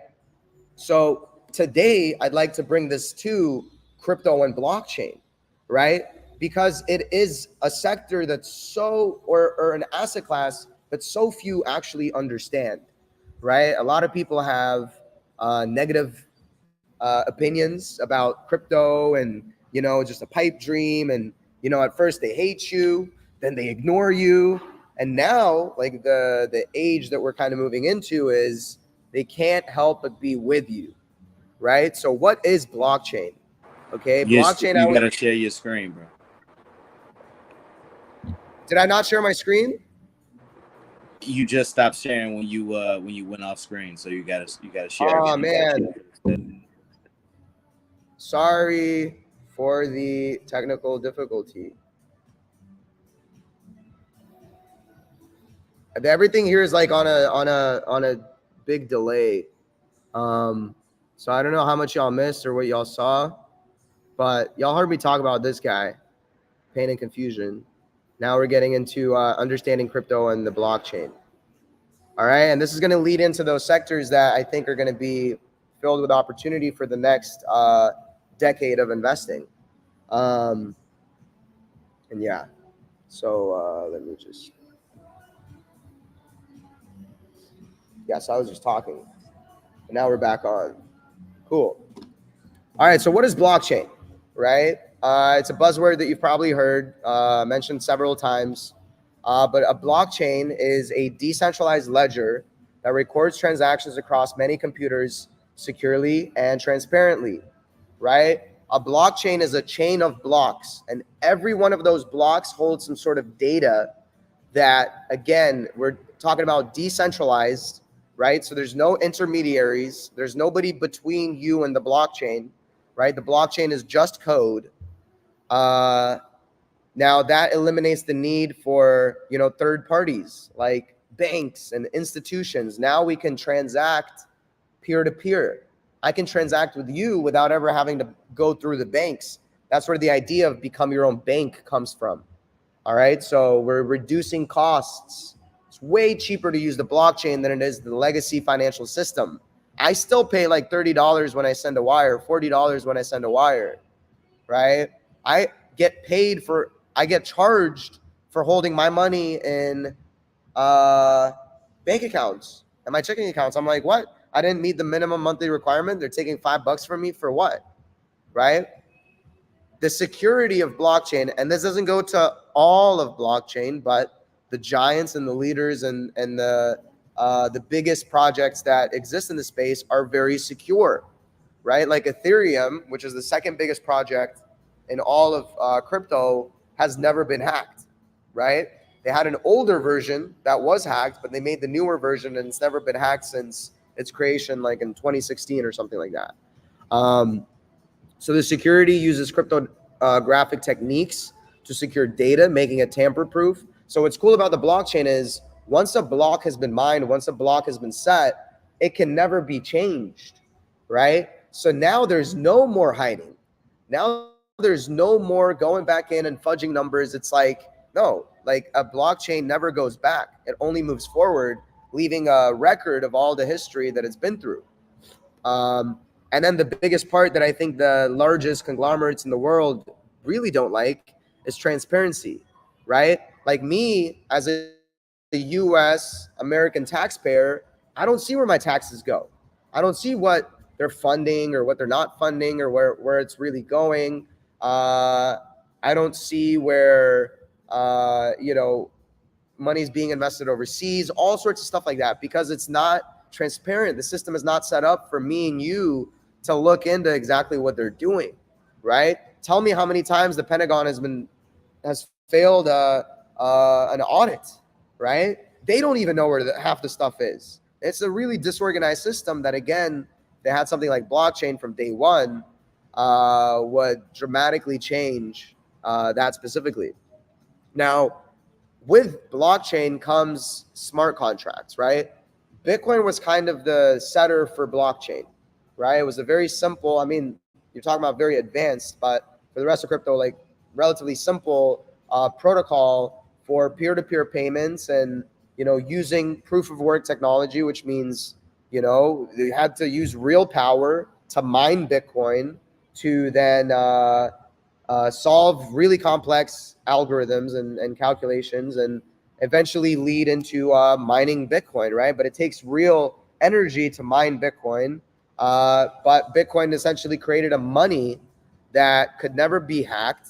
So today, I'd like to bring this to crypto and blockchain, right? Because it is a sector that's or an asset class that so few actually understand, right? A lot of people have negative opinions about crypto, and just a pipe dream, and at first they hate you, then they ignore you, and now, like, the age that we're kind of moving into is they can't help but be with you, right? So what is blockchain? Okay, Yes, blockchain. you gotta share your screen, bro. Did I not share my screen? You just stopped sharing when you went off screen, so you gotta share. Oh man, sorry for the technical difficulty. Everything here is like on a big delay. So I don't know how much y'all missed or what y'all saw, but y'all heard me talk about this guy, pain and confusion. Now we're getting into understanding crypto and the blockchain. All right, and this is going to lead into those sectors that I think are going to be filled with opportunity for the next decade of investing. And yeah, so let me just. So I was just talking, and now we're back on. Cool. All right, so what is blockchain, right? It's a buzzword that you've probably heard mentioned several times. But a blockchain is a decentralized ledger that records transactions across many computers securely and transparently, right? A blockchain is a chain of blocks, and every one of those blocks holds some sort of data that, again, we're talking about decentralized, right? So there's no intermediaries, there's nobody between you and the blockchain, right? The blockchain is just code. Now that eliminates the need for, third parties like banks and institutions. Now we can transact peer to peer. I can transact with you without ever having to go through the banks. That's where the idea of become your own bank comes from. All right. So we're reducing costs. It's way cheaper to use the blockchain than it is the legacy financial system. I still pay like $30 when I send a wire, $40 when I send a wire, right? I get charged for holding my money in bank accounts and my checking accounts. I'm like, what? I didn't meet the minimum monthly requirement. They're taking $5 from me for what? Right? The security of blockchain, and this doesn't go to all of blockchain, but the giants and the leaders and the biggest projects that exist in the space are very secure, right? Like Ethereum, which is the second biggest project in all of crypto, has never been hacked, right? They had an older version that was hacked, but they made the newer version and it's never been hacked since its creation, like in 2016 or something like that. So the security uses cryptographic techniques to secure data, making it tamper-proof. So what's cool about the blockchain is once a block has been mined, once a block has been set, it can never be changed, right? So now there's no more hiding. Now there's no more going back in and fudging numbers. It's like, no, like a blockchain never goes back. It only moves forward, leaving a record of all the history that it's been through. And then the biggest part that I think the largest conglomerates in the world really don't like is transparency, right? Like me as a US American taxpayer, I don't see where my taxes go. I don't see what they're funding or what they're not funding or where it's really going. I don't see where, money's being invested overseas, all sorts of stuff like that, because it's not transparent. The system is not set up for me and you to look into exactly what they're doing, right? Tell me how many times the Pentagon has failed an audit, right? They don't even know where half the stuff is. It's a really disorganized system that, again, they had something like blockchain from day one would dramatically change that specifically. Now, with blockchain comes smart contracts, right? Bitcoin was kind of the setter for blockchain, right? It was a very simple, I mean, you're talking about very advanced, but for the rest of crypto, like relatively simple protocol for peer-to-peer payments and, using proof of work technology, which means, they had to use real power to mine Bitcoin to then solve really complex algorithms and calculations and eventually lead into mining Bitcoin, right? But it takes real energy to mine Bitcoin. But Bitcoin essentially created a money that could never be hacked,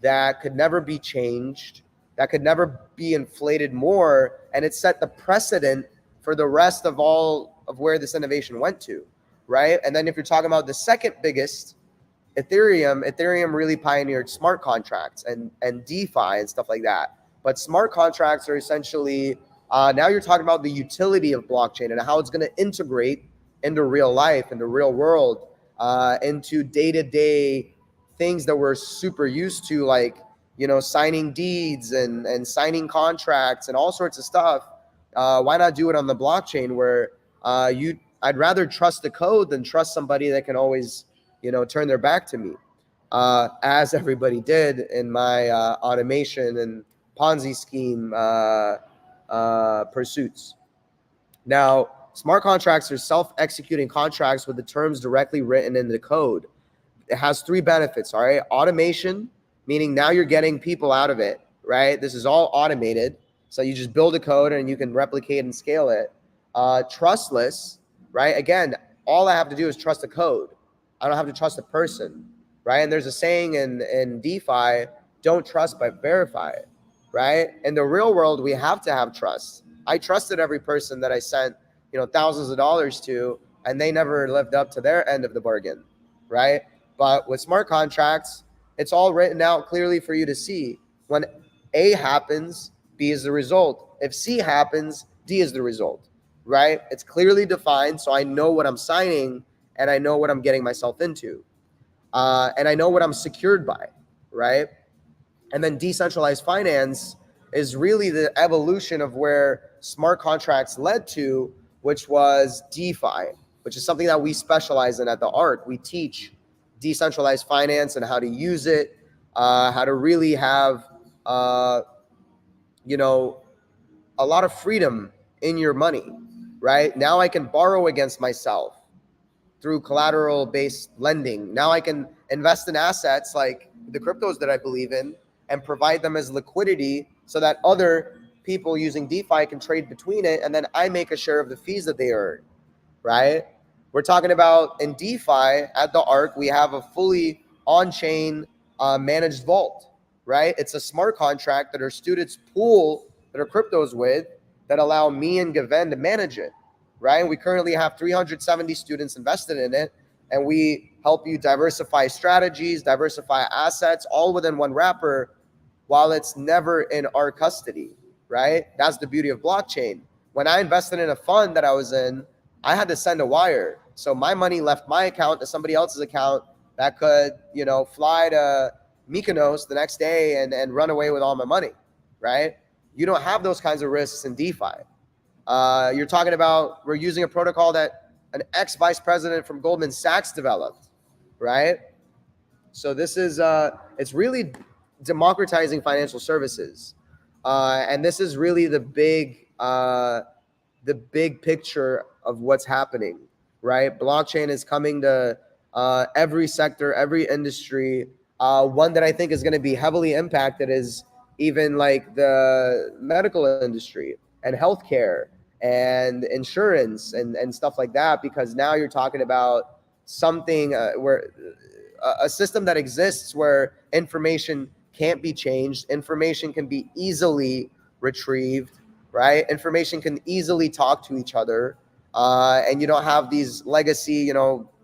that could never be changed, that could never be inflated more. And it set the precedent for the rest of all of where this innovation went to, right? And then if you're talking about the second biggest, Ethereum really pioneered smart contracts and DeFi and stuff like that. But smart contracts are essentially, now you're talking about the utility of blockchain and how it's going to integrate into real life, into real world, into day-to-day things that we're super used to, like, signing deeds and signing contracts and all sorts of stuff. Why not do it on the blockchain where I'd rather trust the code than trust somebody that can always turn their back to me, as everybody did in my automation and Ponzi scheme pursuits. Now, smart contracts are self-executing contracts with the terms directly written in the code. It has three benefits, all right? Automation, meaning now you're getting people out of it, right? This is all automated. So you just build a code and you can replicate and scale it. Trustless, right? Again, all I have to do is trust the code. I don't have to trust a person, right? And there's a saying in DeFi, don't trust but verify, right? In the real world, we have to have trust. I trusted every person that I sent, thousands of dollars to, and they never lived up to their end of the bargain, right? But with smart contracts, it's all written out clearly for you to see. When A happens, B is the result. If C happens, D is the result, right? It's clearly defined, so I know what I'm signing and I know what I'm getting myself into. And I know what I'm secured by, right? And then decentralized finance is really the evolution of where smart contracts led to, which was DeFi, which is something that we specialize in at the ARC. We teach decentralized finance and how to use it, how to really have, a lot of freedom in your money, right? Now I can borrow against myself through collateral-based lending. Now I can invest in assets like the cryptos that I believe in and provide them as liquidity so that other people using DeFi can trade between it, and then I make a share of the fees that they earn, right? We're talking about in DeFi at the ARC, we have a fully on-chain managed vault, right? It's a smart contract that our students pool their cryptos with that allow me and Gaven to manage it, right? We currently have 370 students invested in it, and we help you diversify strategies, diversify assets, all within one wrapper, while it's never in our custody, right? That's the beauty of blockchain. When I invested in a fund that I was in, I had to send a wire. So my money left my account to somebody else's account that could, fly to Mykonos the next day and run away with all my money, right? You don't have those kinds of risks in DeFi. You're talking about, we're using a protocol that an ex-vice president from Goldman Sachs developed, right? So this is, it's really democratizing financial services. And this is really the big picture of what's happening, right? Blockchain is coming to every sector, every industry. One that I think is going to be heavily impacted is even like the medical industry and healthcare and insurance and stuff like that, because now you're talking about something where a system that exists where information can't be changed, information can be easily retrieved, right? Information can easily talk to each other, and you don't have these legacy,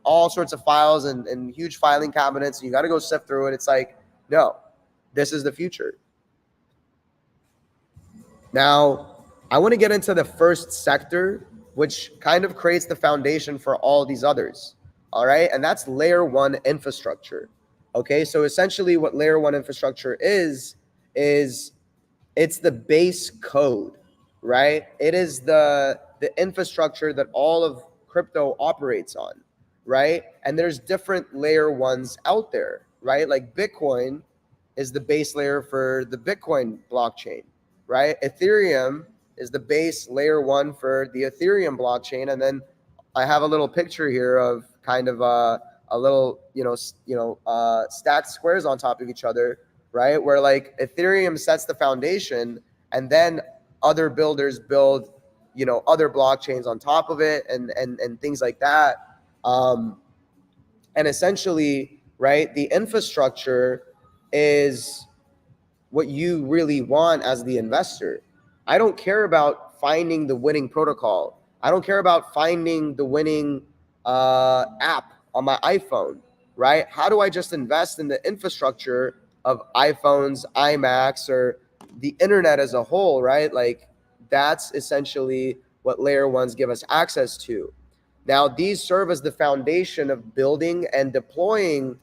all sorts of files and huge filing cabinets, and you got to go sift through it. It's like, no, this is the future. Now, I want to get into the first sector, which kind of creates the foundation for all these others. All right. And that's layer one infrastructure. Okay. So essentially what layer one infrastructure is it's the base code, right? It is the infrastructure that all of crypto operates on, right? And there's different layer ones out there, right? Like Bitcoin is the base layer for the Bitcoin blockchain, right? Ethereum is the base layer one for the Ethereum blockchain. And then I have a little picture here of kind of a little, stacked squares on top of each other, right? Where like Ethereum sets the foundation and then other builders build, other blockchains on top of it and things like that. And essentially, right, the infrastructure is what you really want as the investor. I don't care about finding the winning protocol. I don't care about finding the winning app on my iPhone, right? How do I just invest in the infrastructure of iPhones, iMacs, or the internet as a whole, right? Like that's essentially what layer ones give us access to. Now, these serve as the foundation of building and deploying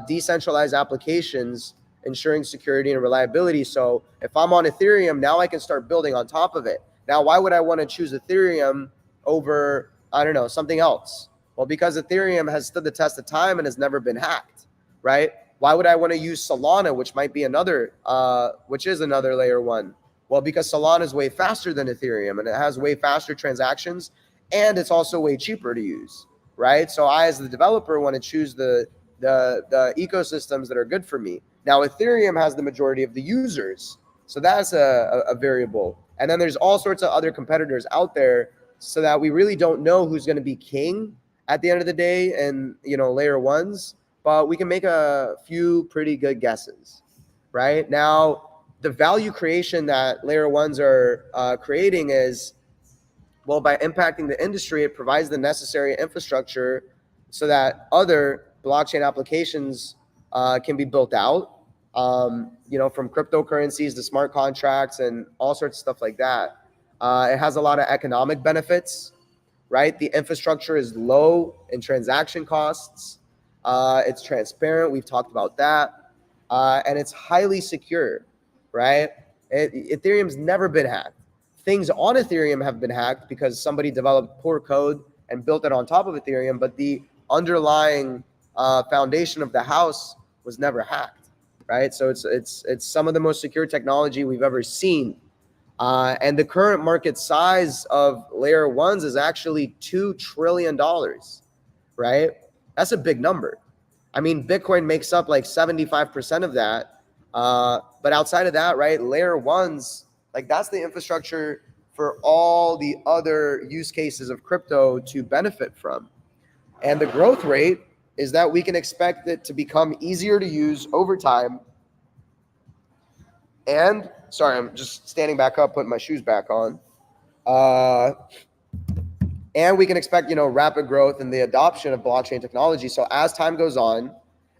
decentralized applications, ensuring security and reliability. So if I'm on Ethereum, now I can start building on top of it. Now, why would I want to choose Ethereum over, something else? Well, because Ethereum has stood the test of time and has never been hacked, right? Why would I want to use Solana, which might be which is another layer one? Well, because Solana is way faster than Ethereum and it has way faster transactions and it's also way cheaper to use, right? So I, as the developer, want to choose the ecosystems that are good for me. Now, Ethereum has the majority of the users, so that's a variable. And then there's all sorts of other competitors out there, so that we really don't know who's going to be king at the end of the day and layer ones. but we can make a few pretty good guesses, right? Now, the value creation that layer ones are creating is, well, by impacting the industry, it provides the necessary infrastructure so that other blockchain applications can be built out, from cryptocurrencies to smart contracts and all sorts of stuff like that. It has a lot of economic benefits, right? The infrastructure is low in transaction costs. It's transparent. We've talked about that. And it's highly secure, right? Ethereum's never been hacked. Things on Ethereum have been hacked because somebody developed poor code and built it on top of Ethereum, but the underlying foundation of the house was never hacked, right? So it's some of the most secure technology we've ever seen. And the current market size of layer ones is actually $2 trillion, right? That's a big number. I mean, Bitcoin makes up like 75% of that. But outside of that, right, layer ones, like that's the infrastructure for all the other use cases of crypto to benefit from. And the growth rate is that we can expect it to become easier to use over time. And sorry, I'm just standing back up, putting my shoes back on. And we can expect, rapid growth in the adoption of blockchain technology. So as time goes on,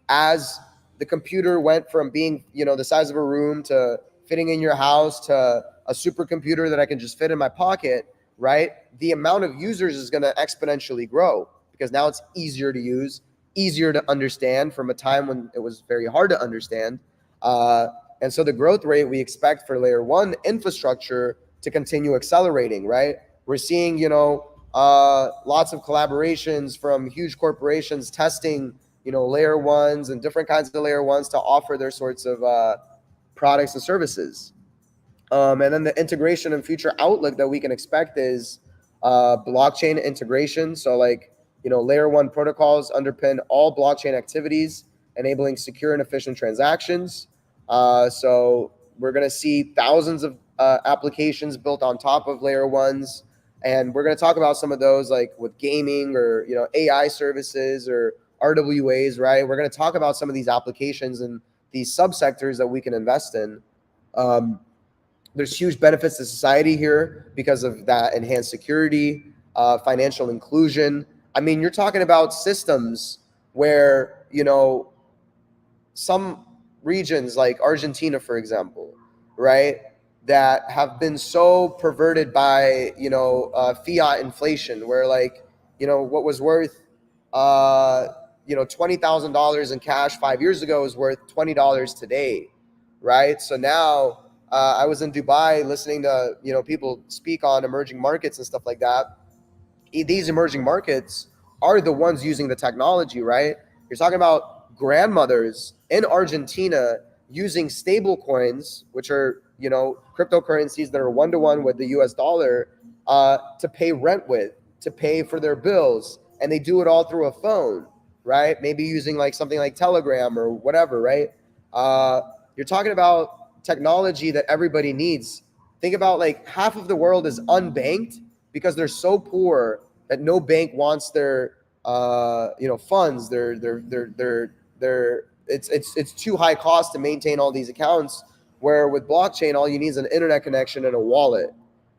as the computer went from being, the size of a room to fitting in your house to a supercomputer that I can just fit in my pocket, right? The amount of users is going to exponentially grow because now it's easier to use, easier to understand from a time when it was very hard to understand. And so the growth rate we expect for layer one infrastructure to continue accelerating, right? We're seeing, lots of collaborations from huge corporations testing, layer ones and different kinds of layer ones to offer their sorts of products and services. And then the integration and future outlook that we can expect is blockchain integration. So layer one protocols underpin all blockchain activities, enabling secure and efficient transactions. So we're going to see thousands of applications built on top of layer ones. And we're going to talk about some of those like with gaming or, AI services or RWAs, right? We're going to talk about some of these applications and these subsectors that we can invest in. There's huge benefits to society here because of that enhanced security, financial inclusion. I mean, you're talking about systems where, some regions like Argentina, for example, right, that have been so perverted by, fiat inflation where what was worth, $20,000 in cash 5 years ago is worth $20 today, right? So now I was in Dubai listening to, people speak on emerging markets and stuff like that. These emerging markets are the ones using the technology, right? You're talking about grandmothers in Argentina using stable coins, which are, cryptocurrencies that are one-to-one with the US dollar to pay rent with, to pay for their bills. And they do it all through a phone, right? Maybe using something like Telegram or whatever, right? You're talking about technology that everybody needs. Think about half of the world is unbanked because they're so poor that no bank wants their funds. It's too high cost to maintain all these accounts, where with blockchain all you need is an internet connection and a wallet,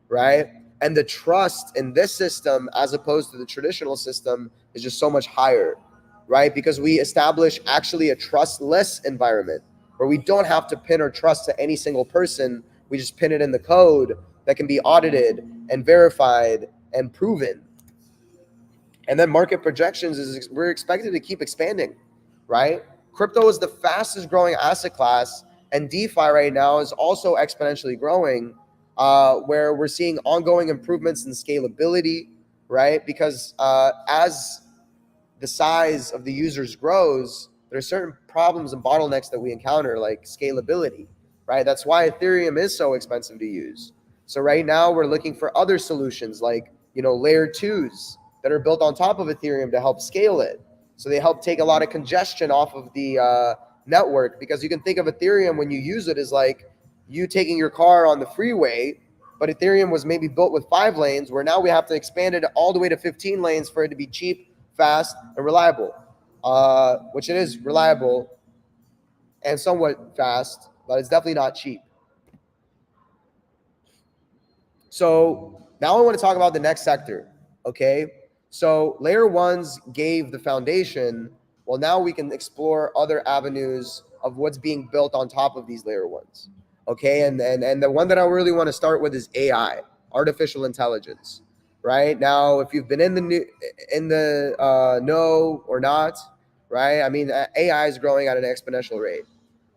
right? And the trust in this system as opposed to the traditional system is just so much higher, right? Because we establish actually a trustless environment where we don't have to pin our trust to any single person. We just pin it in the code that can be audited and verified and proven. And then market projections is we're expected to keep expanding, right? Crypto is the fastest growing asset class, and DeFi right now is also exponentially growing, where we're seeing ongoing improvements in scalability, right? Because as the size of the users grows, there are certain problems and bottlenecks that we encounter, like scalability, right? That's why Ethereum is so expensive to use. So right now we're looking for other solutions like, layer twos that are built on top of Ethereum to help scale it. So they help take a lot of congestion off of the network, because you can think of Ethereum when you use it as like you taking your car on the freeway, but Ethereum was maybe built with 5 lanes, where now we have to expand it all the way to 15 lanes for it to be cheap, fast, and reliable. which it is reliable and somewhat fast, but it's definitely not cheap. So now I want to talk about the next sector. Okay. So layer ones gave the foundation. Well, now we can explore other avenues of what's being built on top of these layer ones. Okay. And the one that I really want to start with is AI, artificial intelligence. Right now, if you've been in the know or not, right? I mean, AI is growing at an exponential rate.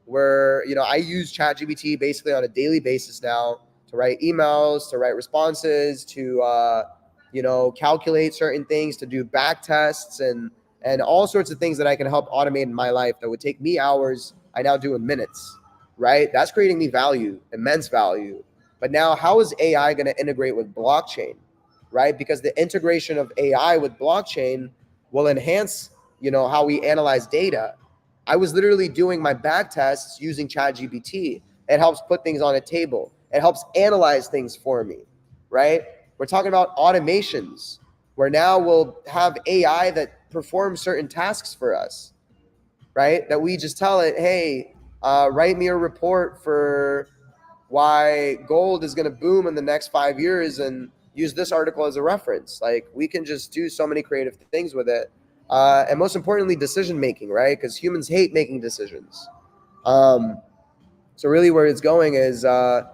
Where I use ChatGPT basically on a daily basis now to write emails, to write responses, to calculate certain things, to do back tests, and all sorts of things that I can help automate in my life that would take me hours, I now do in minutes. Right? That's creating me value, immense value. But now, how is AI going to integrate with blockchain? Right? Because the integration of AI with blockchain will enhance, how we analyze data. I was literally doing my back tests using ChatGPT. It helps put things on a table. It helps analyze things for me, right? We're talking about automations, where now we'll have AI that performs certain tasks for us, right? That we just tell it, hey, write me a report for why gold is going to boom in the next 5 years and use this article as a reference. Like, we can just do so many creative things with it. And most importantly, decision making, right? Because humans hate making decisions. So really where it's going is, a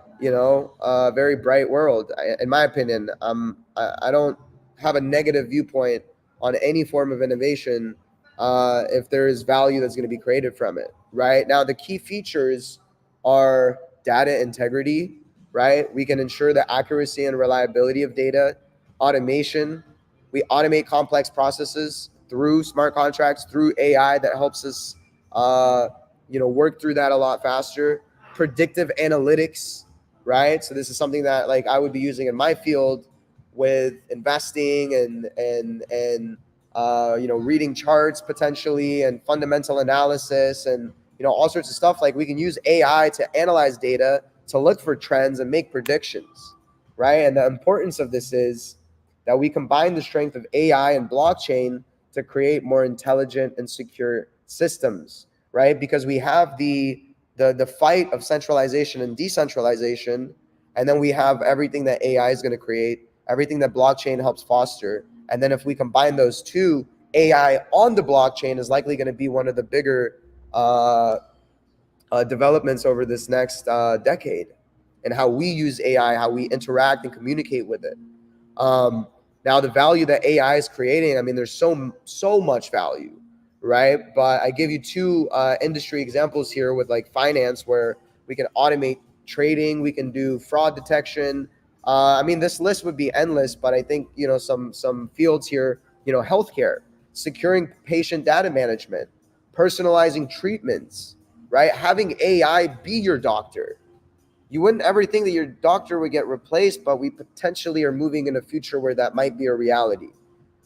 very bright world. In my opinion, I don't have a negative viewpoint on any form of innovation if there is value that's going to be created from it, right? Now, the key features are data integrity, right? We can ensure the accuracy and reliability of data, automation. We automate complex processes through smart contracts, through AI that helps us, work through that a lot faster. Predictive analytics, right? So this is something that like I would be using in my field with investing and reading charts potentially and fundamental analysis and all sorts of stuff. Like, we can use AI to analyze data, to look for trends and make predictions, right? And the importance of this is that we combine the strength of AI and blockchain to create more intelligent and secure systems, right? Because we have the fight of centralization and decentralization, and then we have everything that AI is going to create, everything that blockchain helps foster. And then if we combine those two, AI on the blockchain is likely going to be one of the bigger developments over this next decade, and how we use AI, how we interact and communicate with it. Now, the value that AI is creating, I mean, there's so much value, right? But I give you two industry examples here with like finance, where we can automate trading, we can do fraud detection. I mean, this list would be endless, but I think, some fields here, healthcare, securing patient data management, personalizing treatments, right? Having AI be your doctor. You wouldn't ever think that your doctor would get replaced, but we potentially are moving in a future where that might be a reality,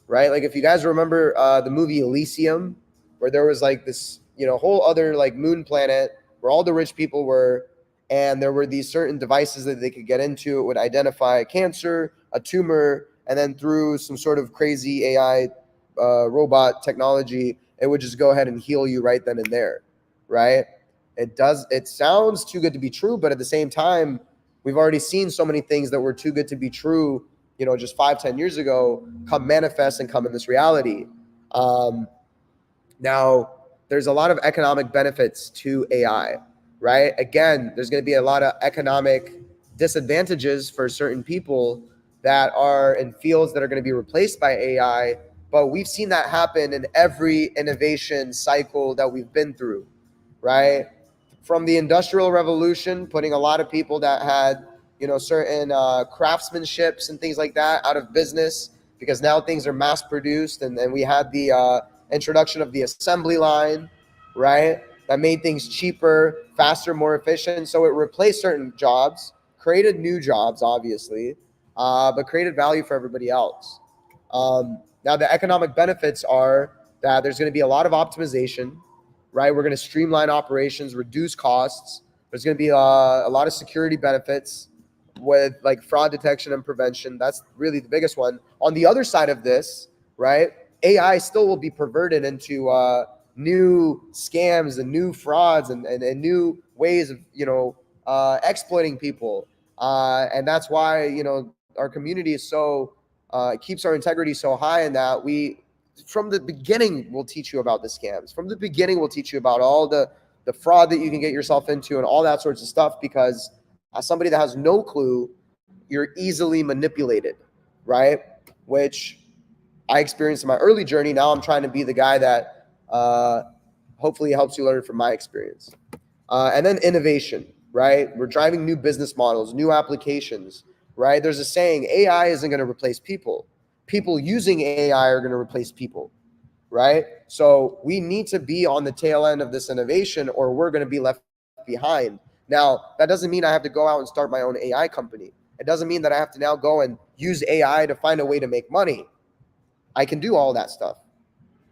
right? Like, if you guys remember the movie Elysium, where there was like this, whole other like moon planet where all the rich people were, and there were these certain devices that they could get into. It would identify a cancer, a tumor, and then through some sort of crazy AI robot technology, it would just go ahead and heal you right then and there, right? It sounds too good to be true, but at the same time, we've already seen so many things that were too good to be true, just 5-10 years ago, come manifest and come in this reality. Now, there's a lot of economic benefits to AI, right? Again, there's going to be a lot of economic disadvantages for certain people that are in fields that are going to be replaced by AI, but we've seen that happen in every innovation cycle that we've been through, right? From the Industrial Revolution, putting a lot of people that had, certain craftsmanships and things like that out of business, because now things are mass produced, and then we had the introduction of the assembly line, right? That made things cheaper, faster, more efficient. So it replaced certain jobs, created new jobs, obviously, but created value for everybody else. Now, the economic benefits are that there's going to be a lot of optimization, right? We're going to streamline operations, reduce costs. There's going to be a lot of security benefits with like fraud detection and prevention. That's really the biggest one. On the other side of this, right, AI still will be perverted into new scams and new frauds and new ways of, exploiting people. And that's why, our community is so, keeps our integrity so high, in that we, from the beginning, will teach you about the scams. From the beginning, we'll teach you about all the fraud that you can get yourself into and all that sorts of stuff, because as somebody that has no clue, you're easily manipulated, right? Which I experienced in my early journey. Now I'm trying to be the guy that hopefully helps you learn from my experience. And then innovation, right? We're driving new business models, new applications, right? There's a saying, AI isn't going to replace people. People using AI are going to replace people, right? So we need to be on the tail end of this innovation, or we're going to be left behind. Now, that doesn't mean I have to go out and start my own AI company. It doesn't mean that I have to now go and use AI to find a way to make money. I can do all that stuff,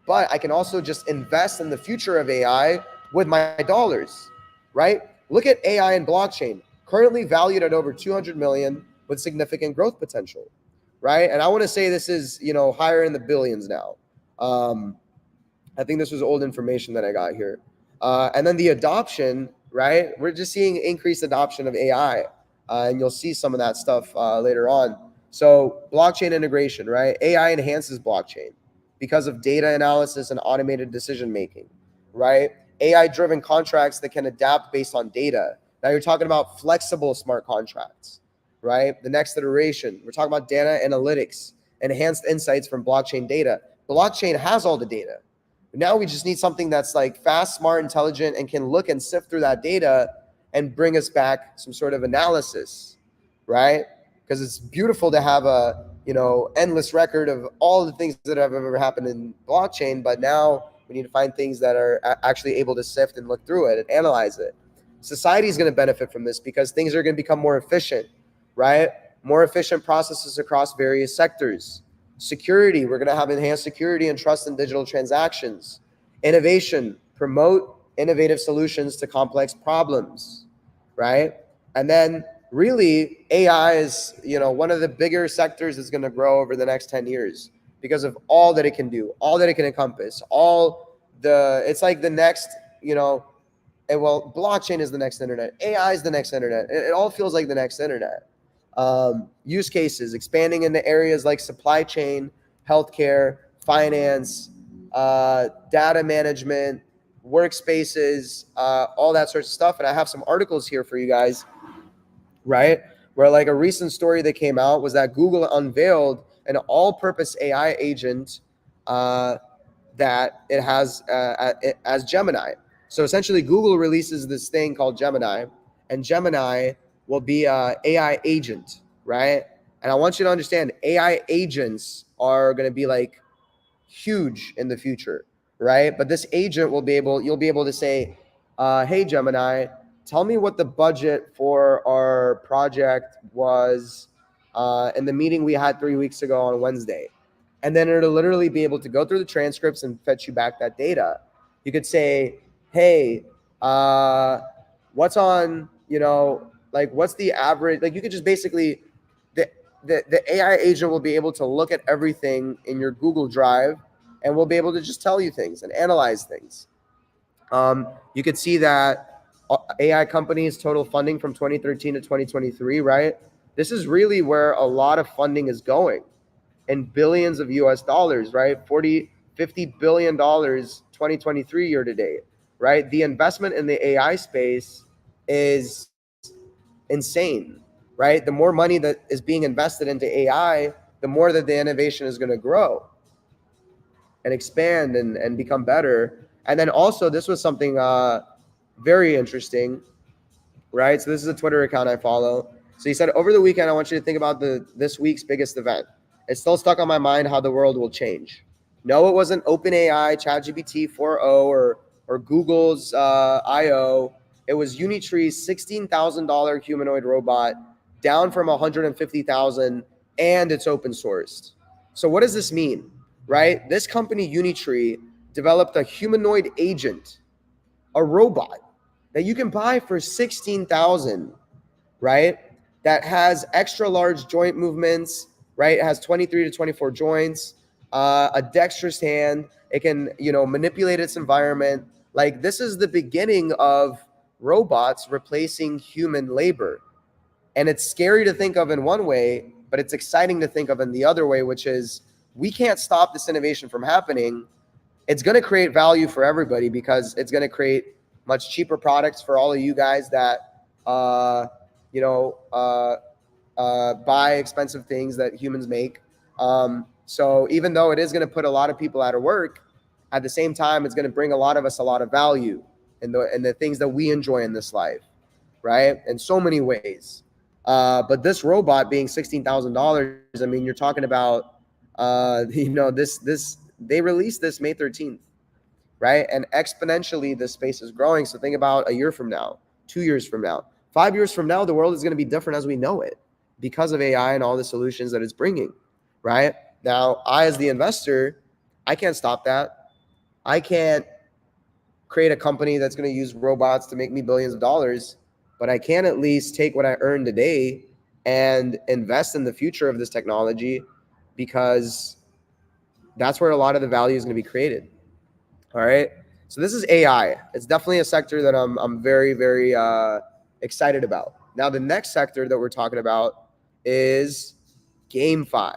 but I can also just invest in the future of AI with my dollars, right? Look at AI and blockchain, currently valued at over 200 million with significant growth potential, right? And I want to say this is, higher in the billions now. I think this was old information that I got here. And then the adoption, right? We're just seeing increased adoption of AI, and you'll see some of that stuff later on. So blockchain integration, right? AI enhances blockchain because of data analysis and automated decision making, right? AI-driven contracts that can adapt based on data. Now you're talking about flexible smart contracts, right? The next iteration, we're talking about data analytics, enhanced insights from blockchain data. Blockchain has all the data. Now we just need something that's like fast, smart, intelligent, and can look and sift through that data and bring us back some sort of analysis, right? Because it's beautiful to have a, endless record of all the things that have ever happened in blockchain, but now we need to find things that are actually able to sift and look through it and analyze it. Society is going to benefit from this because things are going to become more efficient, right? More efficient processes across various sectors. Security, we're going to have enhanced security and trust in digital transactions. Innovation, promote innovative solutions to complex problems, right? And then really AI is, one of the bigger sectors that's going to grow over the next 10 years because of all that it can do, all that it can encompass, it's like the next, blockchain is the next internet. AI is the next internet. It all feels like the next internet. Use cases, expanding into areas like supply chain, healthcare, finance, data management, workspaces, all that sort of stuff. And I have some articles here for you guys, right? Where like a recent story that came out was that Google unveiled an all-purpose AI agent that it has as Gemini. So essentially Google releases this thing called Gemini, and Gemini will be an AI agent, right? And I want you to understand AI agents are going to be like huge in the future, right? But this agent you'll be able to say, hey, Gemini, tell me what the budget for our project was in the meeting we had 3 weeks ago on Wednesday. And then it'll literally be able to go through the transcripts and fetch you back that data. You could say, hey, what's on, what's the average? Like you could just basically, the AI agent will be able to look at everything in your Google Drive and will be able to just tell you things and analyze things. You could see that AI companies total funding from 2013 to 2023, right? This is really where a lot of funding is going in billions of US dollars, right? 50 billion dollars 2023 year to date, right? The investment in the AI space is insane, right? The more money that is being invested into AI, the more that the innovation is going to grow and expand and become better. And then also this was something very interesting, right? So this is a Twitter account I follow. So he said, over the weekend, I want you to think about this week's biggest event. It's still stuck on my mind how the world will change. No, it wasn't OpenAI, ChatGPT 4.0 or Google's I.O. It was Unitree's $16,000 humanoid robot, down from $150,000, and it's open sourced. So what does this mean, right? This company, Unitree, developed a humanoid agent, a robot that you can buy for $16,000, right? That has extra large joint movements, right? It has 23 to 24 joints. a dexterous hand. It can, manipulate its environment. Like, this is the beginning of robots replacing human labor. And it's scary to think of in one way, but it's exciting to think of in the other way, which is we can't stop this innovation from happening. It's going to create value for everybody because it's going to create much cheaper products for all of you guys that, buy expensive things that humans make. So even though it is going to put a lot of people out of work, at the same time, it's going to bring a lot of us a lot of value in the things that we enjoy in this life, right? In so many ways. But this robot being $16,000, I mean, you're talking about, they released this May 13th, right? And exponentially, this space is growing. So think about a year from now, 2 years from now, 5 years from now, the world is going to be different as we know it because of AI and all the solutions that it's bringing, right? Now, I, as the investor, I can't stop that. I can't create a company that's going to use robots to make me billions of dollars, but I can at least take what I earn today and invest in the future of this technology, because that's where a lot of the value is going to be created. All right. So this is AI. It's definitely a sector that I'm very, very excited about. Now, the next sector that we're talking about is GameFi,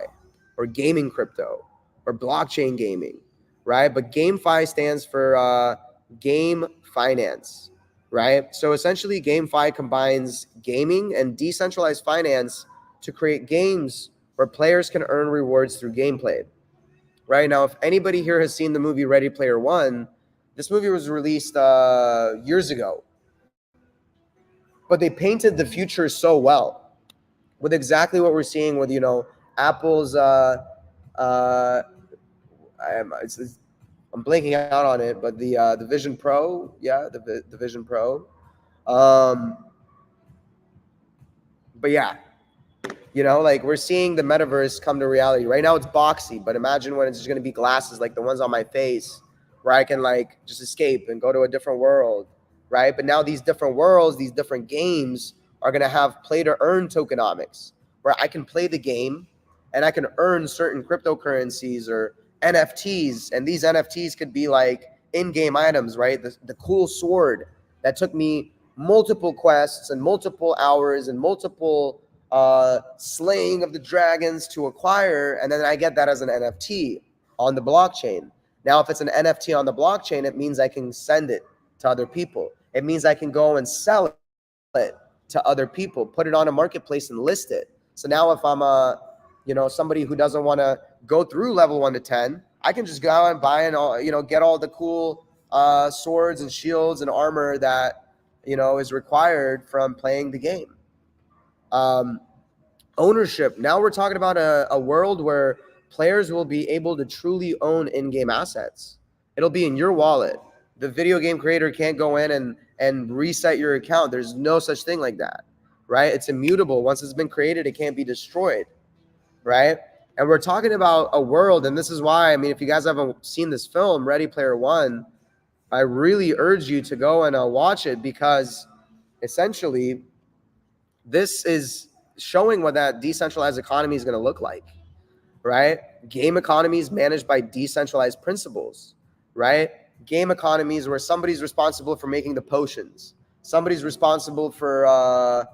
or gaming crypto, or blockchain gaming, right? But GameFi stands for game finance, right? So essentially, GameFi combines gaming and decentralized finance to create games where players can earn rewards through gameplay. Right now, if anybody here has seen the movie Ready Player One, this movie was released years ago, but they painted the future so well with exactly what we're seeing with, Apple's. I'm blanking out on it, but the Vision Pro, the Vision Pro. But yeah, like, we're seeing the metaverse come to reality. Right now it's boxy, but imagine when it's just going to be glasses like the ones on my face, where I can, like, just escape and go to a different world, right? But now these different worlds, these different games are going to have play to earn tokenomics, where I can play the game and I can earn certain cryptocurrencies or NFTs. And these NFTs could be like in-game items, right? The cool sword that took me multiple quests and multiple hours and multiple slaying of the dragons to acquire, and then I get that as an NFT on the blockchain. Now, if it's an NFT on the blockchain, it means I can send it to other people. It means I can go and sell it to other people, put it on a marketplace and list it. So now if I'm somebody who doesn't want to go through level 1 to 10, I can just go out and buy and get all the cool swords and shields and armor that is required from playing the game. Ownership. Now we're talking about a world where players will be able to truly own in-game assets. It'll be in your wallet. The video game creator can't go in and reset your account. There's no such thing like that, right? It's immutable. Once it's been created, it can't be destroyed, right? And we're talking about a world, and this is why, I mean, if you guys haven't seen this film, Ready Player One, I really urge you to go and watch it, because essentially this is showing what that decentralized economy is going to look like, right? Game economies managed by decentralized principles, right? Game economies where somebody's responsible for making the potions. Somebody's responsible for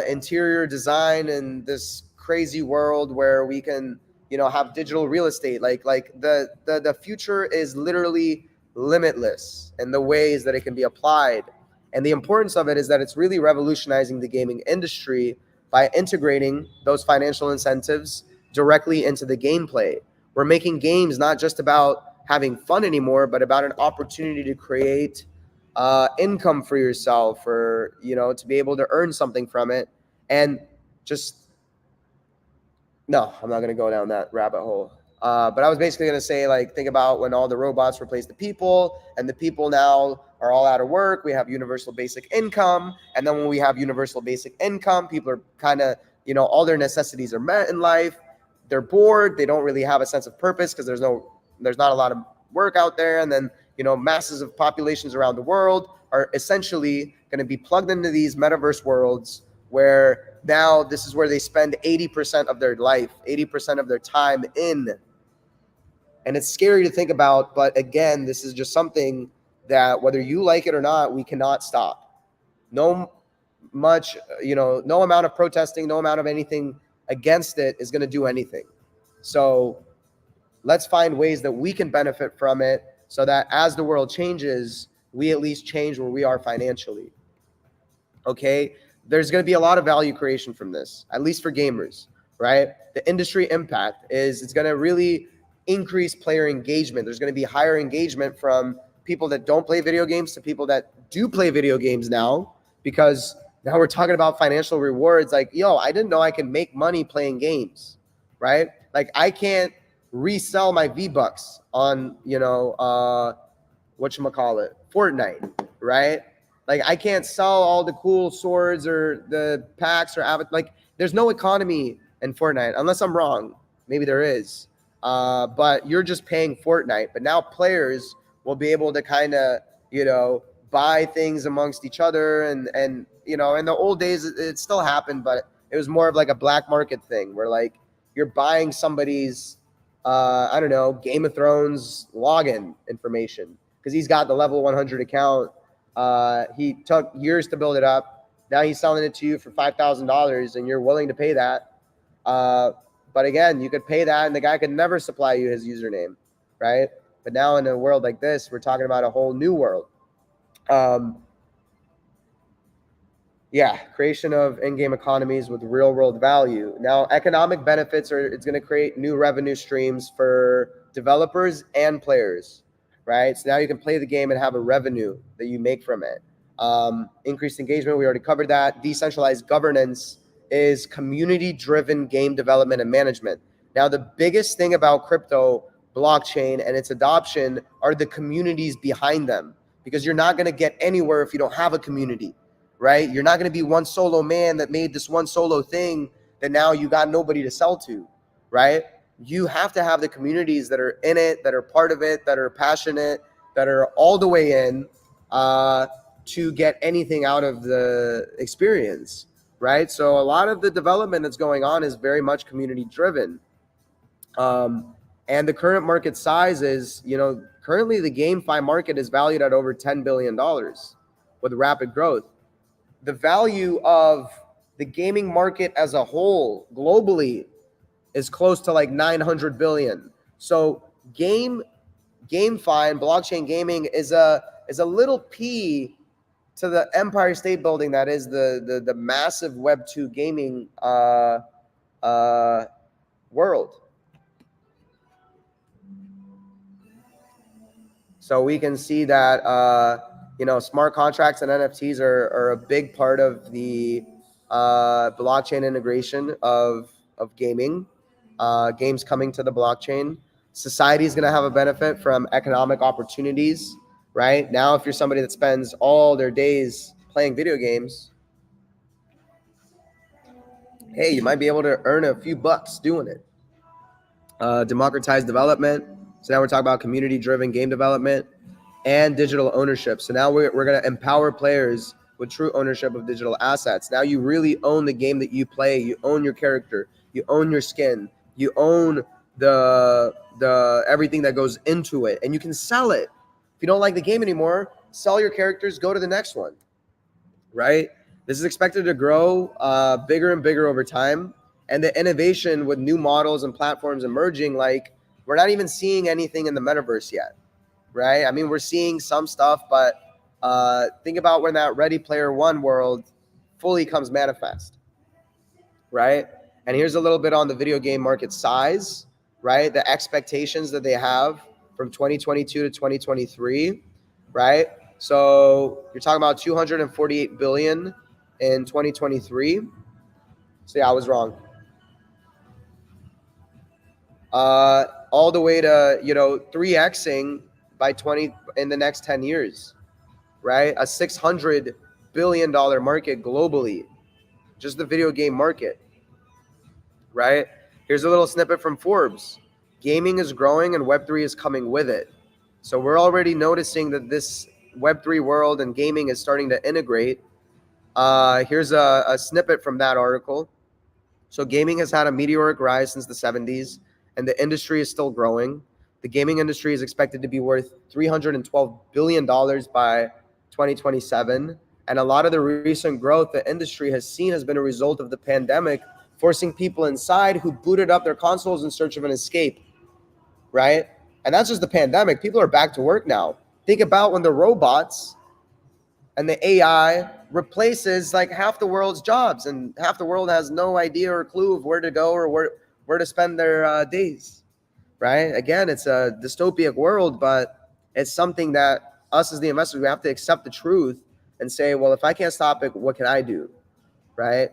interior design in this crazy world where we can, have digital real estate. Like the future is literally limitless in the ways that it can be applied. And the importance of it is that it's really revolutionizing the gaming industry by integrating those financial incentives directly into the gameplay. We're making games not just about having fun anymore, but about an opportunity to create income for yourself, or, to be able to earn something from it. And no, I'm not going to go down that rabbit hole. But I was basically going to say, like, think about when all the robots replace the people, and the people now are all out of work. We have universal basic income. And then when we have universal basic income, people are kind of, all their necessities are met in life. They're bored. They don't really have a sense of purpose because there's not a lot of work out there. And then, masses of populations around the world are essentially going to be plugged into these metaverse worlds, where now this is where they spend 80% of their life, 80% of their time in, And it's scary to think about, but again, this is just something that whether you like it or not, we cannot stop. No no amount of protesting, no amount of anything against it is going to do anything. So let's find ways that we can benefit from it so that as the world changes, we at least change where we are financially. Okay? There's going to be a lot of value creation from this, at least for gamers, right? The industry impact is it's going to really increase player engagement. There's going to be higher engagement from people that don't play video games to people that do play video games now, because now we're talking about financial rewards. Like, yo, I didn't know I could make money playing games, right? Like, I can't resell my V-Bucks on, whatchamacallit, Fortnite, right? Like, I can't sell all the cool swords or the packs or like, there's no economy in Fortnite, unless I'm wrong. Maybe there is. But you're just paying Fortnite. But now players will be able to kind of, buy things amongst each other. And in the old days, it still happened, but it was more of like a black market thing where like you're buying somebody's, Game of Thrones login information because he's got the level 100 account. He took years to build it up. Now he's selling it to you for $5,000 and you're willing to pay that. But again, you could pay that and the guy could never supply you his username, right? But now in a world like this, we're talking about a whole new world. Creation of in-game economies with real-world value. Now, economic benefits it's going to create new revenue streams for developers and players, right? So now you can play the game and have a revenue that you make from it. Increased engagement, we already covered that. Decentralized governance is community-driven game development and management. Now, the biggest thing about crypto, blockchain, and its adoption are the communities behind them, because you're not going to get anywhere if you don't have a community, right? You're not going to be one solo man that made this one solo thing that now you got nobody to sell to, right? You have to have the communities that are in it, that are part of it, that are passionate, that are all the way in to get anything out of the experience, right? So a lot of the development that's going on is very much community driven. And the current market size is, currently the GameFi market is valued at over $10 billion with rapid growth. The value of the gaming market as a whole globally is close to like 900 billion. So GameFi and blockchain gaming is a little p to the Empire State Building that is the massive Web 2 gaming world. So we can see that smart contracts and NFTs are a big part of the blockchain integration of gaming. Games coming to the blockchain. Society is going to have a benefit from economic opportunities, right? Now, if you're somebody that spends all their days playing video games, hey, you might be able to earn a few bucks doing it. Democratized development. So now we're talking about community-driven game development and digital ownership. So now we're going to empower players with true ownership of digital assets. Now you really own the game that you play. You own your character. You own your skin. You own the everything that goes into it, and you can sell it. If you don't like the game anymore, sell your characters, go to the next one, right? This is expected to grow bigger and bigger over time. And the innovation with new models and platforms emerging, like we're not even seeing anything in the metaverse yet, right? I mean, we're seeing some stuff, but think about when that Ready Player One world fully comes manifest, right? And here's a little bit on the video game market size, right? The expectations that they have from 2022 to 2023, right? So you're talking about 248 billion in 2023. So yeah, I was wrong. All the way to 3xing by in the next 10 years, right? A $600 billion market globally, just the video game market, right? Here's a little snippet from Forbes. Gaming is growing and Web3 is coming with it. So we're already noticing that this Web3 world and gaming is starting to integrate. Here's a snippet from that article. So gaming has had a meteoric rise since the 70s, and the industry is still growing. The gaming industry is expected to be worth $312 billion by 2027. And a lot of the recent growth the industry has seen has been a result of the pandemic, forcing people inside who booted up their consoles in search of an escape, right? And that's just the pandemic. People are back to work now. Think about when the robots and the AI replaces like half the world's jobs, and half the world has no idea or clue of where to go or where to spend their days, right? Again, it's a dystopic world, but it's something that us as the investors, we have to accept the truth and say, well, if I can't stop it, what can I do, right?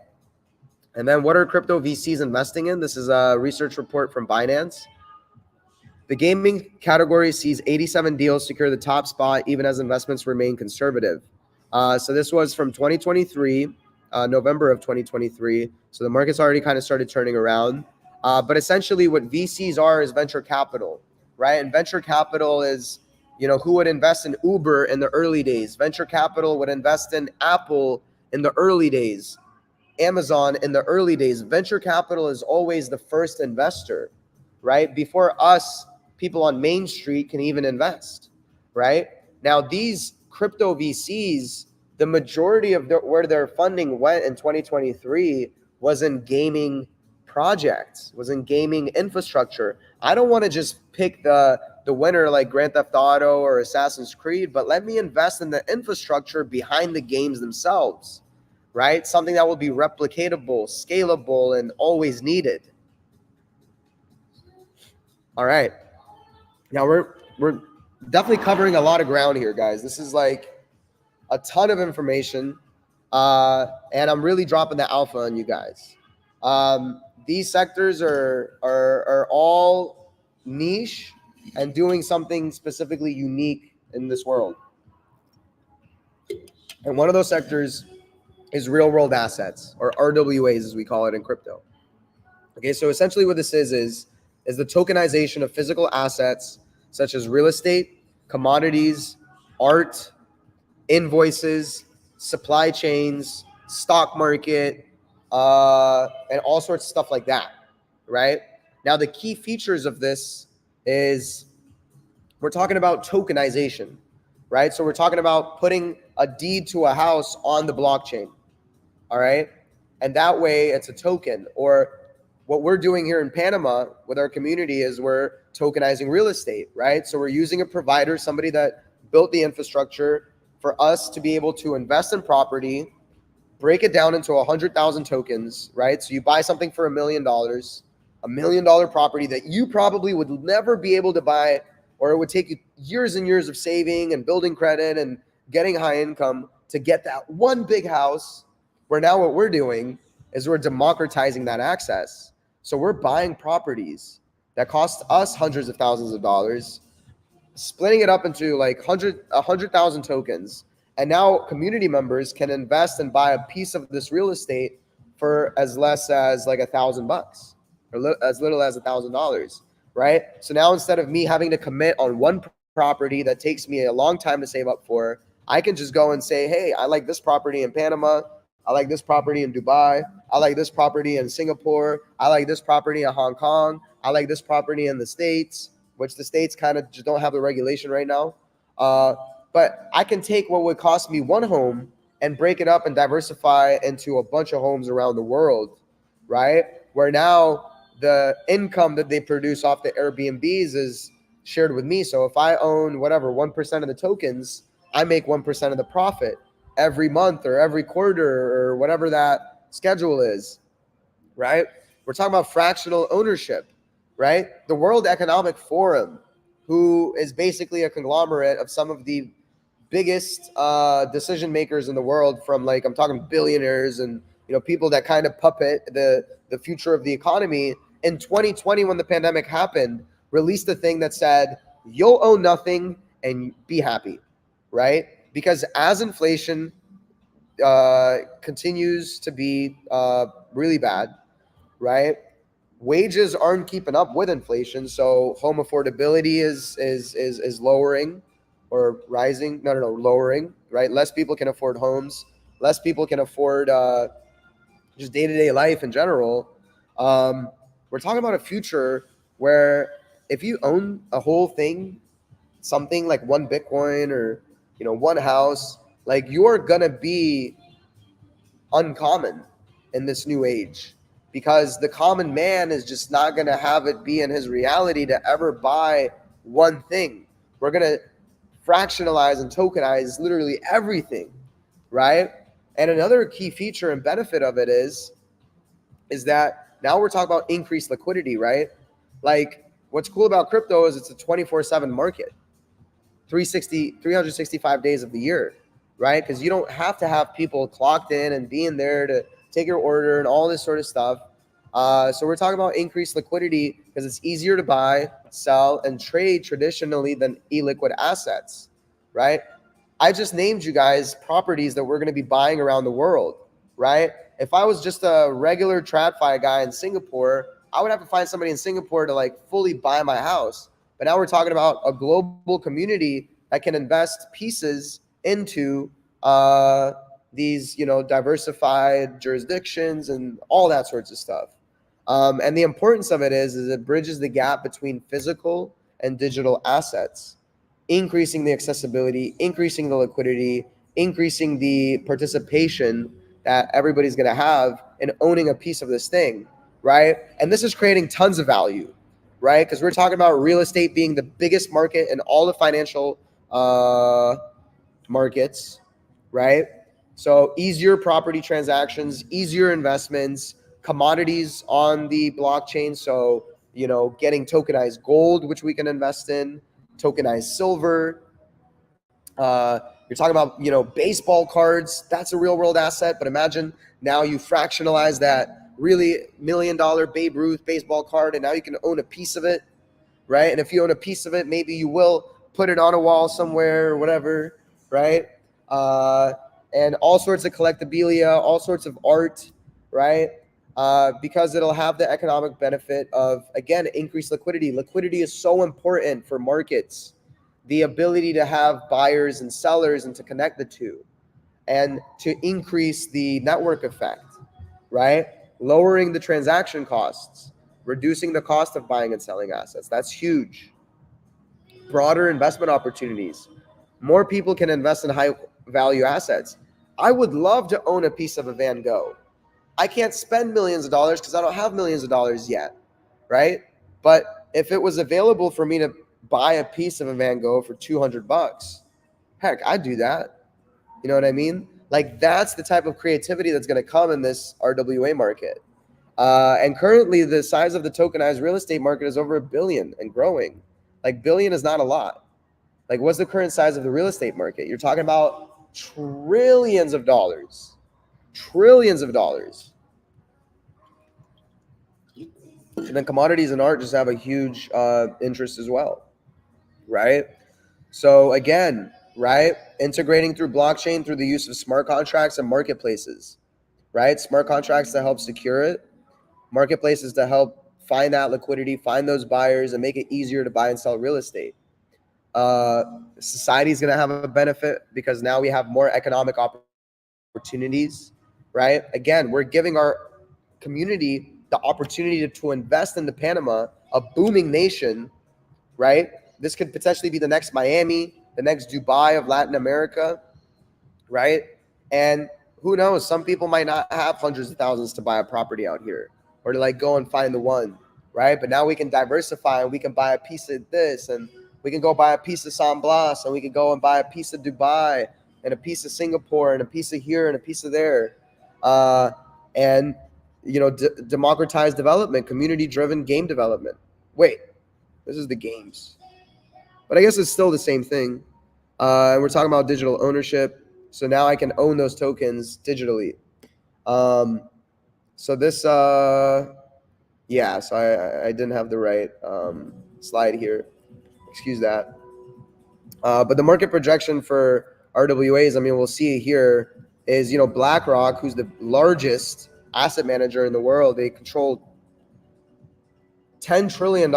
And then what are crypto VCs investing in? This is a research report from Binance. The gaming category sees 87 deals secure the top spot, even as investments remain conservative. So this was from 2023, November of 2023. So the market's already kind of started turning around. But essentially what VCs are is venture capital, right? And venture capital is, who would invest in Uber in the early days? Venture capital would invest in Apple in the early days, Amazon in the early days. Venture capital is always the first investor, right? Before us, people on Main Street can even invest, right? Now, these crypto VCs, the majority of where their funding went in 2023 was in gaming projects, was in gaming infrastructure. I don't want to just pick the winner like Grand Theft Auto or Assassin's Creed, but let me invest in the infrastructure behind the games themselves, right? Something that will be replicatable, scalable, and always needed. All right. Now we're definitely covering a lot of ground here, guys. This is like a ton of information, and I'm really dropping the alpha on you guys. These sectors are all niche and doing something specifically unique in this world. And one of those sectors is real world assets, or RWAs as we call it in crypto. Okay, so essentially what this is the tokenization of physical assets such as real estate, commodities, art, invoices, supply chains, stock market, and all sorts of stuff like that, right? Now, the key features of this is we're talking about tokenization, right? So we're talking about putting a deed to a house on the blockchain, all right? And that way it's a token. Or what we're doing here in Panama with our community is we're tokenizing real estate, right? So we're using a provider, somebody that built the infrastructure for us to be able to invest in property, break it down into 100,000 tokens, right? So you buy something for $1 million, $1 million property that you probably would never be able to buy, or it would take you years and years of saving and building credit and getting high income to get that one big house, where now what we're doing is we're democratizing that access. So we're buying properties that cost us hundreds of thousands of dollars, splitting it up into like 100,000 tokens. And now community members can invest and buy a piece of this real estate for as less as like $1,000 or as little as $1,000, right? So now instead of me having to commit on one property that takes me a long time to save up for, I can just go and say, hey, I like this property in Panama. I like this property in Dubai. I like this property in Singapore. I like this property in Hong Kong. I like this property in the States, which the States kind of just don't have the regulation right now. But I can take what would cost me one home and break it up and diversify into a bunch of homes around the world, right? Where now the income that they produce off the Airbnbs is shared with me. So if I own whatever, 1% of the tokens, I make 1% of the profit every month or every quarter or whatever that schedule is, right? We're talking about fractional ownership, right? The World Economic Forum, who is basically a conglomerate of some of the biggest decision makers in the world, from like, I'm talking billionaires and people that kind of puppet the future of the economy. In 2020, when the pandemic happened, released a thing that said, you'll own nothing and be happy, right? Because as inflation continues to be really bad, right? Wages aren't keeping up with inflation, so home affordability is lowering or rising. No, lowering, right? Less people can afford homes. Less people can afford just day-to-day life in general. We're talking about a future where if you own a whole thing, something like one Bitcoin or, you know, one house, like you're gonna be uncommon in this new age, because the common man is just not gonna have it be in his reality to ever buy one thing. We're gonna fractionalize and tokenize literally everything, right? And another key feature and benefit of it is that now we're talking about increased liquidity, right? Like what's cool about crypto is it's a 24/7 market, 365 days of the year, right? Because you don't have to have people clocked in and being there to take your order and all this sort of stuff. So we're talking about increased liquidity because it's easier to buy, sell, and trade traditionally than illiquid assets, right? I just named you guys properties that we're going to be buying around the world, right? If I was just a regular TradFi guy in Singapore, I would have to find somebody in Singapore to like fully buy my house. But now we're talking about a global community that can invest pieces into these, you know, diversified jurisdictions and all that sorts of stuff. And the importance of it is it bridges the gap between physical and digital assets, increasing the accessibility, increasing the liquidity, increasing the participation that everybody's going to have in owning a piece of this thing, right? And this is creating tons of value, right? Because we're talking about real estate being the biggest market in all the financial markets, right? So easier property transactions, easier investments, commodities on the blockchain. So, you know, getting tokenized gold, which we can invest in, tokenized silver. You're talking about, you know, baseball cards. That's a real world asset. But imagine now you fractionalize that really $1 million Babe Ruth baseball card, and now you can own a piece of it, right? And if you own a piece of it, maybe you will put it on a wall somewhere or whatever, right? And all sorts of collectabilia, all sorts of art, right? Because it'll have the economic benefit of, again, increased liquidity. Liquidity is so important for markets. The ability to have buyers and sellers and to connect the two and to increase the network effect, right? Lowering the transaction costs, reducing the cost of buying and selling assets. That's huge. Broader investment opportunities. More people can invest in high value assets. I would love to own a piece of a Van Gogh. I can't spend millions of dollars because I don't have millions of dollars yet, right? But if it was available for me to buy a piece of a Van Gogh for $200, heck, I'd do that. You know what I mean? Like that's the type of creativity that's going to come in this RWA market. And currently the size of the tokenized real estate market is over $1 billion and growing. Like billion is not a lot. Like what's the current size of the real estate market? You're talking about trillions of dollars. Trillions of dollars. And then commodities and art just have a huge interest as well, right? So again, right, integrating through blockchain through the use of smart contracts and marketplaces, right? Smart contracts to help secure it, marketplaces to help find that liquidity, find those buyers, and make it easier to buy and sell real estate. Society is going to have a benefit because now we have more economic opportunities, right? Again, we're giving our community the opportunity to invest into Panama, a booming nation, right? This could potentially be the next Miami, the next Dubai of Latin America, right? And who knows, some people might not have hundreds of thousands to buy a property out here or to like go and find the one, right? But now we can diversify and we can buy a piece of this and we can go buy a piece of San Blas and we can go and buy a piece of Dubai and a piece of Singapore and a piece of here and a piece of there. And, you know, democratized development, community-driven game development. Wait, this is the games. But I guess it's still the same thing. And we're talking about digital ownership. So now I can own those tokens digitally. So this, yeah, so I didn't have the right slide here. Excuse that. But the market projection for RWAs, I mean, we'll see it here, is, you know, BlackRock, who's the largest asset manager in the world. They control $10 trillion,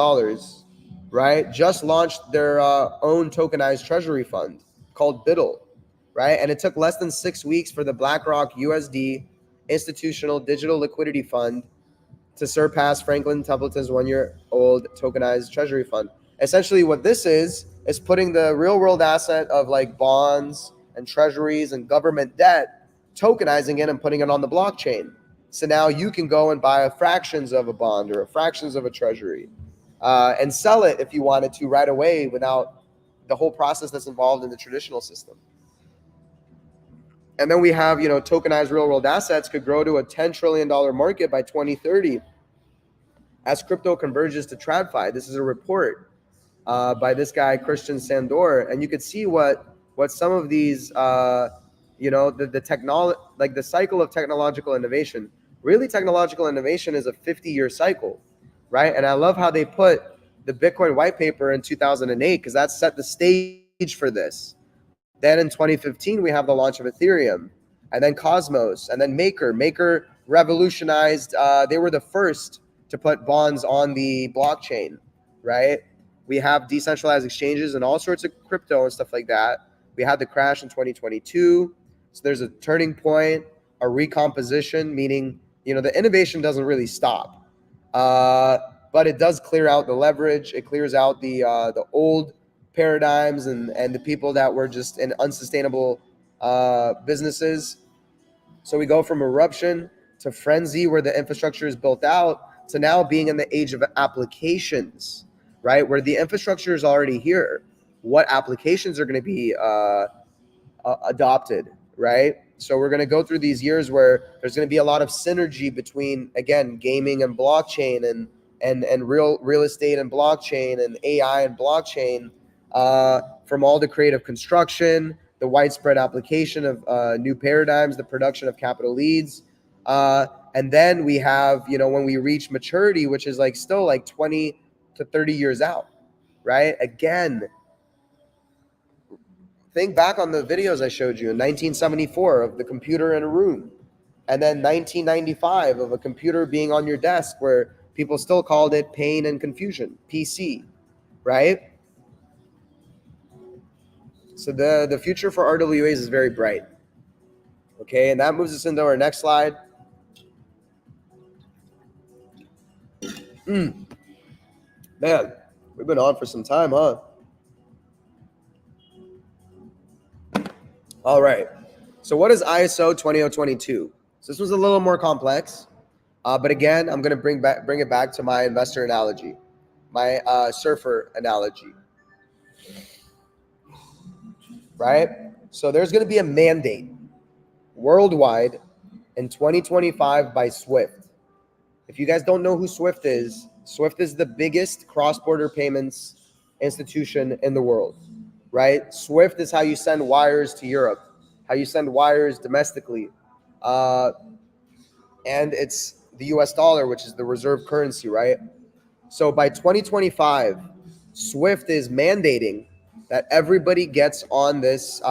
right? Just launched their own tokenized treasury fund called BIDL, right? And it took less than 6 weeks for the BlackRock USD institutional digital liquidity fund to surpass Franklin Templeton's 1-year-old tokenized treasury fund. Essentially what this is putting the real world asset of like bonds and treasuries and government debt, tokenizing it and putting it on the blockchain. So now you can go and buy fractions of a bond or fractions of a treasury and sell it if you wanted to right away without the whole process that's involved in the traditional system. And then we have, tokenized real world assets could grow to a $10 trillion market by 2030 as crypto converges to TradFi. This is a report by this guy, Christian Sandor. And you could see what some of these, the technology, like the cycle of technological innovation. Really, technological innovation is a 50-year cycle, right? And I love how they put the Bitcoin white paper in 2008 because that set the stage for this. Then in 2015, we have the launch of Ethereum, and then Cosmos, and then Maker. Maker revolutionized. They were the first to put bonds on the blockchain, right? We have decentralized exchanges and all sorts of crypto and stuff like that. We had the crash in 2022. So there's a turning point, a recomposition, meaning, the innovation doesn't really stop. But it does clear out the leverage. It clears out the old paradigms and the people that were just in unsustainable businesses. So we go from eruption to frenzy where the infrastructure is built out to now being in the age of applications, right? Where the infrastructure is already here. What applications are going to be adopted, right? So we're going to go through these years where there's going to be a lot of synergy between, again, gaming and blockchain and real estate and blockchain and AI and blockchain, from all the creative construction, the widespread application of new paradigms, the production of capital leads. And then we have, when we reach maturity, which is still 20 to 30 years out, right? Again, think back on the videos I showed you in 1974 of the computer in a room, and then 1995 of a computer being on your desk where people still called it pain and confusion, PC, right? So the future for RWAs is very bright. Okay, and that moves us into our next slide. Man, we've been on for some time, huh? All right. So what is ISO 20022? So this was a little more complex, but again, I'm going to bring it back to my investor analogy, my surfer analogy. Right? So there's going to be a mandate worldwide in 2025 by SWIFT. If you guys don't know who SWIFT is the biggest cross-border payments institution in the world, right? SWIFT is how you send wires to Europe, how you send wires domestically. And it's the US dollar, which is the reserve currency, right? So by 2025, SWIFT is mandating that everybody gets on this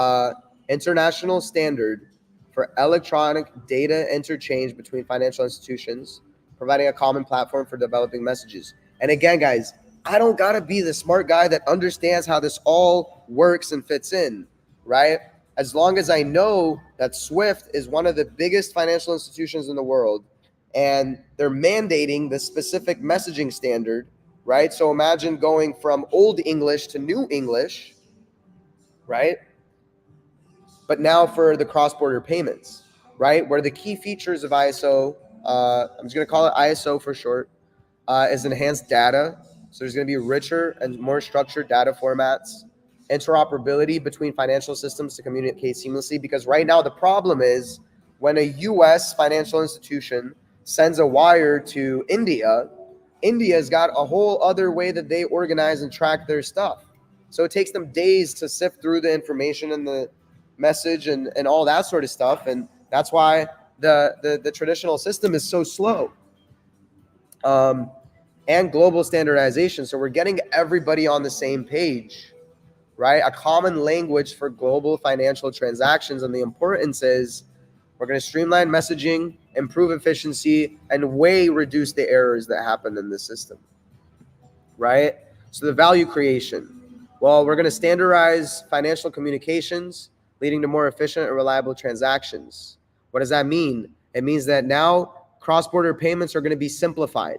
international standard for electronic data interchange between financial institutions, providing a common platform for developing messages. And again, guys, I don't gotta be the smart guy that understands how this all works and fits in, right? As long as I know that SWIFT is one of the biggest financial institutions in the world and they're mandating the specific messaging standard, right? So imagine going from old English to new English, right? But now for the cross-border payments, right? Where the key features of ISO, I'm just going to call it ISO for short, is enhanced data. So there's going to be richer and more structured data formats, interoperability between financial systems to communicate seamlessly. Because right now the problem is when a US financial institution sends a wire to India, India's got a whole other way that they organize and track their stuff. So it takes them days to sift through the information and the message and all that sort of stuff. And that's why the traditional system is so slow. And global standardization. So we're getting everybody on the same page, right? A common language for global financial transactions. And the importance is we're going to streamline messaging, improve efficiency, and way reduce the errors that happen in the system, right? So the value creation. Well, we're going to standardize financial communications, leading to more efficient and reliable transactions. What does that mean? It means that now Cross-border payments are going to be simplified.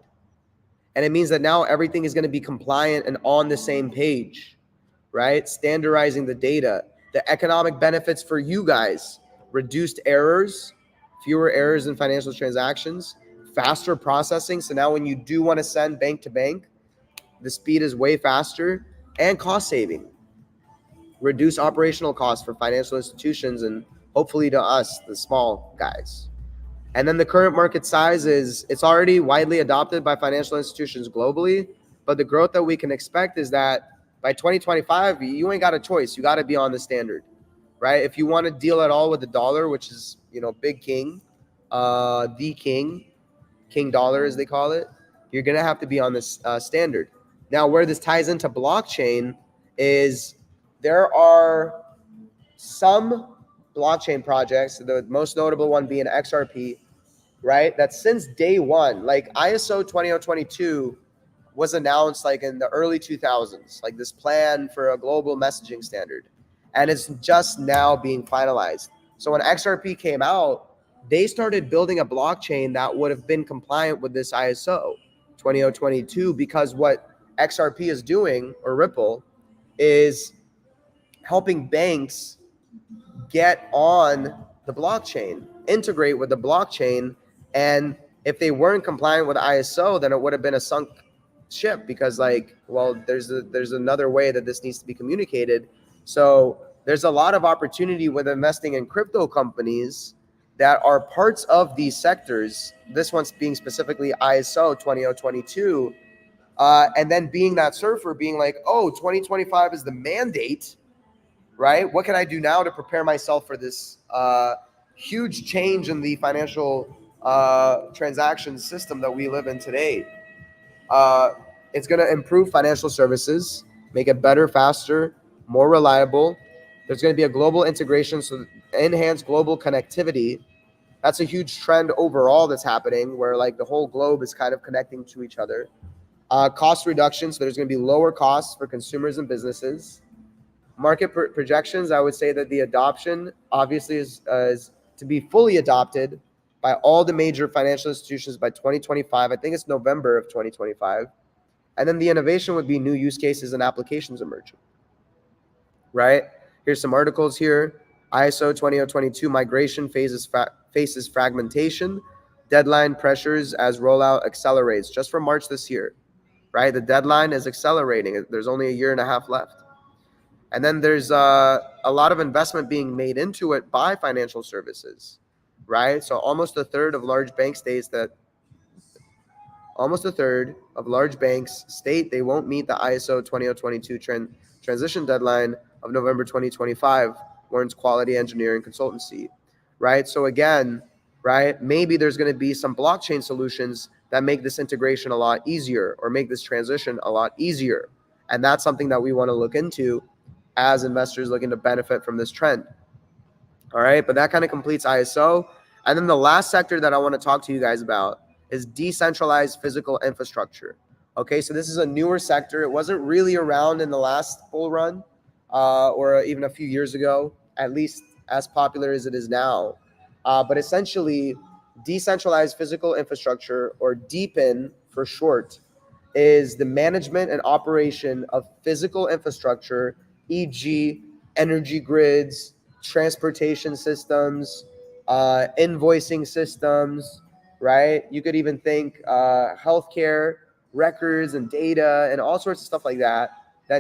And it means that now everything is going to be compliant and on the same page, right? Standardizing the data, the economic benefits for you guys, reduced errors, fewer errors in financial transactions, faster processing. So now when you do want to send bank to bank, the speed is way faster, and cost saving. Reduce operational costs for financial institutions and hopefully to us, the small guys. And then the current market size it's already widely adopted by financial institutions globally, but the growth that we can expect is that by 2025, you ain't got a choice. You got to be on the standard, right? If you want to deal at all with the dollar, which is, big king, the king dollar as they call it, you're going to have to be on this standard. Now, where this ties into blockchain is there are some blockchain projects, the most notable one being XRP, right? That since day one, like ISO 20022 was announced like in the early 2000s, like this plan for a global messaging standard. And it's just now being finalized. So when XRP came out, they started building a blockchain that would have been compliant with this ISO 20022, because what XRP is doing, or Ripple, is helping banks get on the blockchain, integrate with the blockchain. And if they weren't compliant with ISO, then it would have been a sunk ship, because there's another way that this needs to be communicated. So there's a lot of opportunity with investing in crypto companies that are parts of these sectors, this one's being specifically ISO 20022, and then being that surfer, being like, oh, 2025 is the mandate, right? What can I do now to prepare myself for this huge change in the financial transaction system that we live in today? It's going to improve financial services, make it better, faster, more reliable. There's going to be a global integration, so enhance global connectivity. That's a huge trend overall that's happening, where like the whole globe is kind of connecting to each other. Cost reduction, so there's going to be lower costs for consumers and businesses. Market projections, I would say that the adoption obviously is to be fully adopted by all the major financial institutions by 2025. I think it's November of 2025. And then the innovation would be new use cases and applications emerging, right? Here's some articles here. ISO 20022 migration faces fragmentation, deadline pressures as rollout accelerates, just from March this year, right? The deadline is accelerating. There's only a year and a half left. And then there's a lot of investment being made into it by financial services, right? So almost a third of large banks state they won't meet the ISO 20022 transition deadline of November 2025, warrants quality engineering consultancy, right? So again, right, maybe there's going to be some blockchain solutions that make this integration a lot easier, or make this transition a lot easier. And that's something that we want to look into as investors looking to benefit from this trend. All right, but that kind of completes ISO. And then the last sector that I want to talk to you guys about is decentralized physical infrastructure. Okay, so this is a newer sector. It wasn't really around in the last bull run, or even a few years ago, at least as popular as it is now. But essentially, decentralized physical infrastructure, or DePIN for short, is the management and operation of physical infrastructure, e.g., energy grids, transportation systems, invoicing systems, right? You could even think healthcare records and data and all sorts of stuff like that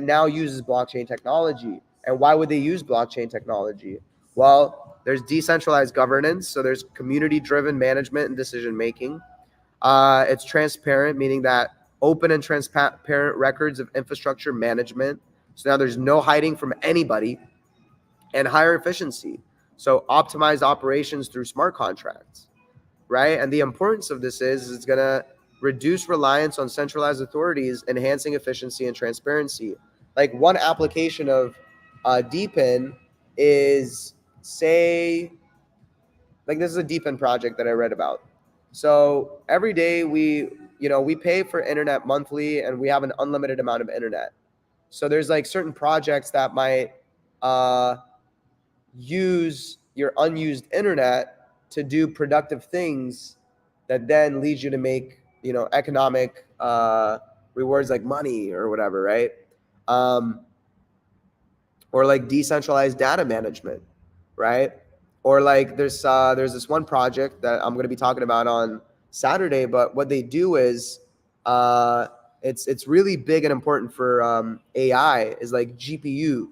now uses blockchain technology. And why would they use blockchain technology? Well, there's decentralized governance, so there's community-driven management and decision-making. It's transparent, meaning that open and transparent records of infrastructure management. So now there's no hiding from anybody. And higher efficiency. So optimized operations through smart contracts, right? And the importance of this is it's going to reduce reliance on centralized authorities, enhancing efficiency and transparency. Like one application of DePIN is, say, like this is a DePIN project that I read about. So every day we pay for internet monthly, and we have an unlimited amount of internet. So there's like certain projects that might use your unused internet to do productive things that then leads you to make, economic rewards like money or whatever, right? Or like decentralized data management, right? Or like there's this one project that I'm going to be talking about on Saturday, but what they do is it's really big and important for AI is like GPU,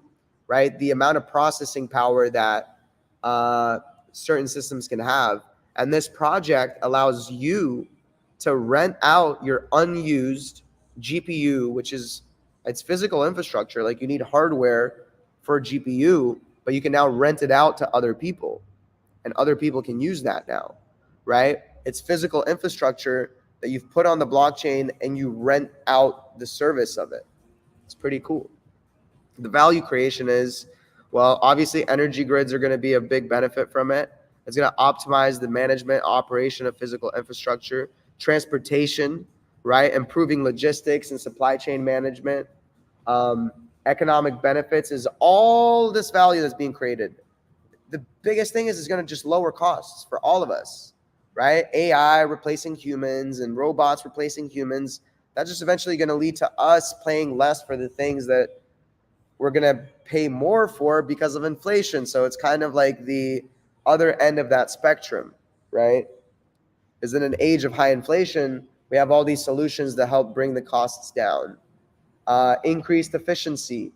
right? The amount of processing power that certain systems can have. And this project allows you to rent out your unused GPU, which is it's physical infrastructure. Like you need hardware for GPU, but you can now rent it out to other people, and other people can use that now, right? It's physical infrastructure that you've put on the blockchain and you rent out the service of it. It's pretty cool. The value creation is, well, obviously energy grids are going to be a big benefit from it. It's going to optimize the management operation of physical infrastructure, transportation, right? Improving logistics and supply chain management. Economic benefits is all this value that's being created. The biggest thing is it's going to just lower costs for all of us, right? AI replacing humans and robots replacing humans. That's just eventually going to lead to us paying less for the things that we're going to pay more for because of inflation. So it's kind of like the other end of that spectrum, right? Is in an age of high inflation, we have all these solutions to help bring the costs down. Increased efficiency,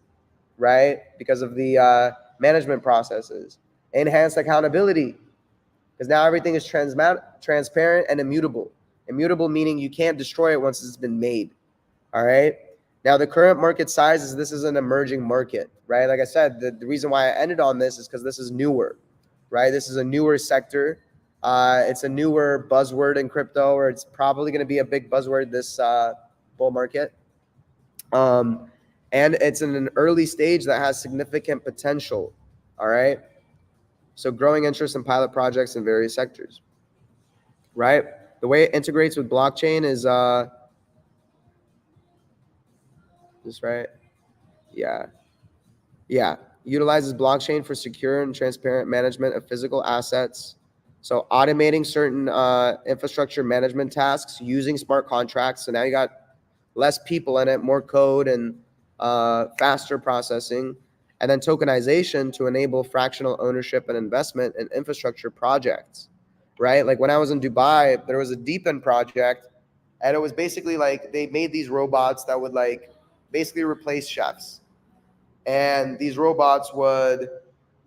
right? Because of the management processes. Enhanced accountability, because now everything is transparent and immutable. Immutable meaning you can't destroy it once it's been made. All right. Now the current market size is this is an emerging market, right? Like I said, the reason why I ended on this is because this is newer, right? This is a newer sector. It's a newer buzzword in crypto, or it's probably going to be a big buzzword this bull market. And it's in an early stage that has significant potential. All right. So growing interest in pilot projects in various sectors, right? The way it integrates with blockchain is this right? Yeah. Utilizes blockchain for secure and transparent management of physical assets. So automating certain infrastructure management tasks using smart contracts. So now you got less people in it, more code, and faster processing. And then tokenization to enable fractional ownership and investment in infrastructure projects, right? Like when I was in Dubai, there was a DePIN project, and it was basically like they made these robots that would like basically replace chefs. And these robots would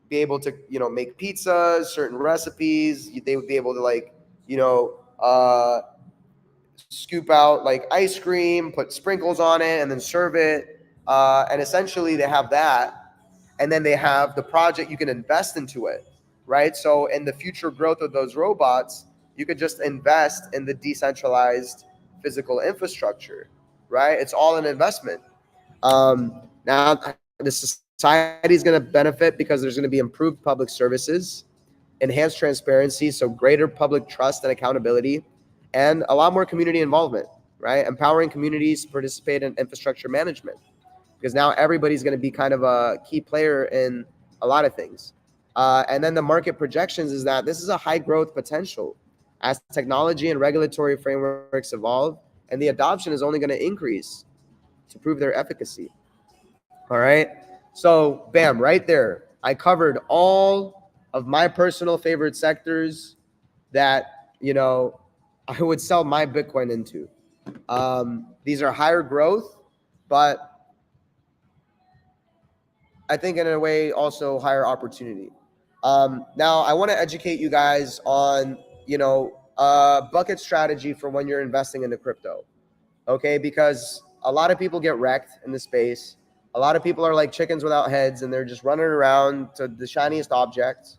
be able to, make pizzas, certain recipes. They would be able to like, scoop out like ice cream, put sprinkles on it, and then serve it. And essentially they have that. And then they have the project you can invest into it, right? So in the future growth of those robots, you could just invest in the decentralized physical infrastructure, right? It's all an investment. Now the society is going to benefit because there's going to be improved public services, enhanced transparency, so greater public trust and accountability, and a lot more community involvement, right? Empowering communities to participate in infrastructure management, because now everybody's going to be kind of a key player in a lot of things. And then the market projections is that this is a high growth potential as technology and regulatory frameworks evolve, and the adoption is only going to increase to prove their efficacy. All right. So bam, right there. I covered all of my personal favorite sectors that, I would sell my Bitcoin into. These are higher growth, but I think in a way also higher opportunity. Now I want to educate you guys on, bucket strategy for when you're investing into crypto. Okay. Because a lot of people get wrecked in the space. A lot of people are like chickens without heads, and they're just running around to the shiniest objects.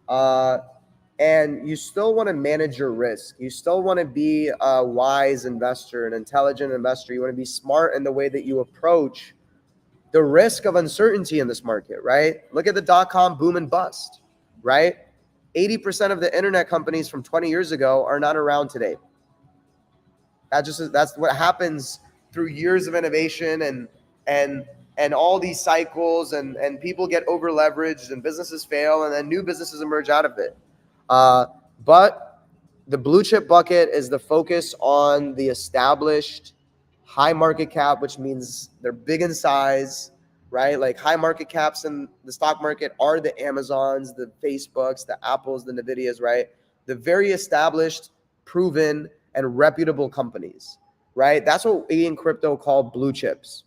And you still want to manage your risk. You still want to be a wise investor, an intelligent investor. You want to be smart in the way that you approach the risk of uncertainty in this market, right? Look at the dot-com boom and bust, right? 80% of the internet companies from 20 years ago are not around today. That's what happens through years of innovation and all these cycles, and people get over leveraged and businesses fail, and then new businesses emerge out of it. But The blue chip bucket is the focus on the established high market cap, which means they're big in size, right? Like high market caps in the stock market are the Amazons, the Facebooks, the Apples, the Nvidias, right? The very established, proven, and reputable companies, right? That's what we in crypto call blue chips.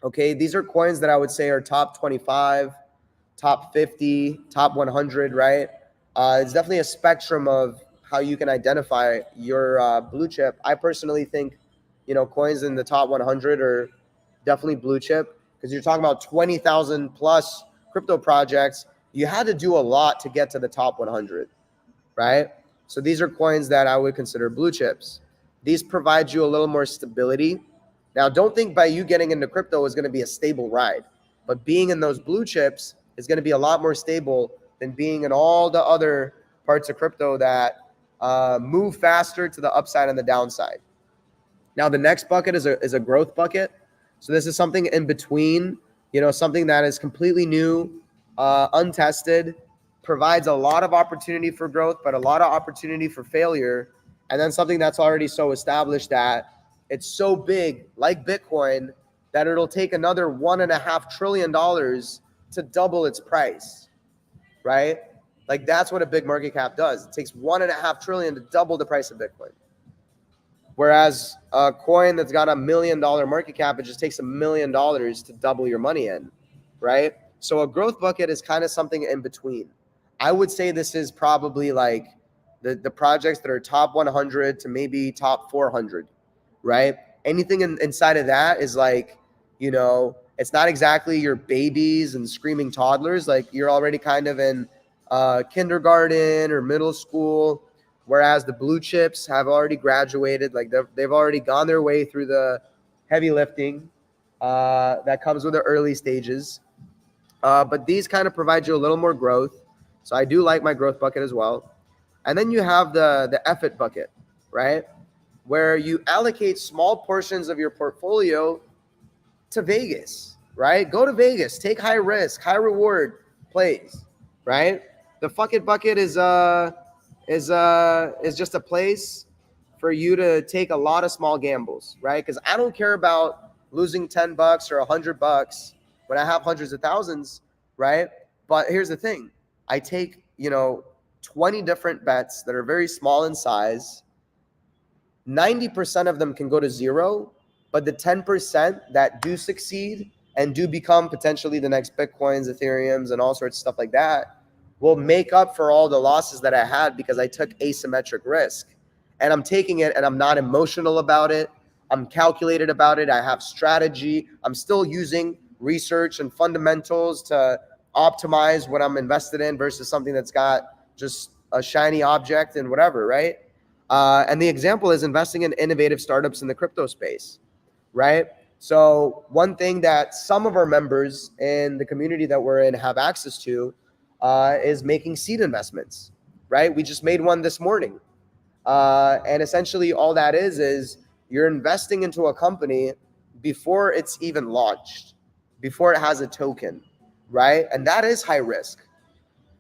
Okay, these are coins that I would say are top 25, top 50, top 100, right? It's definitely a spectrum of how you can identify your blue chip. I personally think, coins in the top 100 are definitely blue chip because you're talking about 20,000 plus crypto projects. You had to do a lot to get to the top 100, right? So these are coins that I would consider blue chips. These provide you a little more stability. Now, don't think by you getting into crypto is going to be a stable ride, but being in those blue chips is going to be a lot more stable than being in all the other parts of crypto that move faster to the upside and the downside. Now, the next bucket is a growth bucket. So this is something in between, something that is completely new, untested, provides a lot of opportunity for growth, but a lot of opportunity for failure. And then something that's already so established that it's so big, like Bitcoin, that it'll take another $1.5 trillion to double its price, right? Like that's what a big market cap does. It takes $1.5 trillion to double the price of Bitcoin. Whereas a coin that's got $1 million market cap, it just takes $1 million to double your money in, right? So a growth bucket is kind of something in between. I would say this is probably like the projects that are top 100 to maybe top 400, right? Anything inside of that is like, it's not exactly your babies and screaming toddlers. Like you're already kind of in kindergarten or middle school. Whereas the blue chips have already graduated, like they've already gone their way through the heavy lifting that comes with the early stages. But these kind of provide you a little more growth. So I do like my growth bucket as well. And then you have the effort bucket, right? Where you allocate small portions of your portfolio to Vegas, right? Go to Vegas, take high risk, high reward plays, right? The fuck it bucket is just a place for you to take a lot of small gambles, right? Because I don't care about losing $10 or $100 when I have hundreds of thousands, right? But here's the thing. I take, 20 different bets that are very small in size. 90% of them can go to zero, but the 10% that do succeed and do become potentially the next Bitcoins, Ethereums, and all sorts of stuff like that will make up for all the losses that I had because I took asymmetric risk. And I'm taking it and I'm not emotional about it. I'm calculated about it. I have strategy. I'm still using research and fundamentals to optimize what I'm invested in versus something that's got just a shiny object and whatever, right? And the example is investing in innovative startups in the crypto space, right? So one thing that some of our members in the community that we're in have access to is making seed investments, right? We just made one this morning. And essentially all that is you're investing into a company before it's even launched, before it has a token, right? And that is high risk.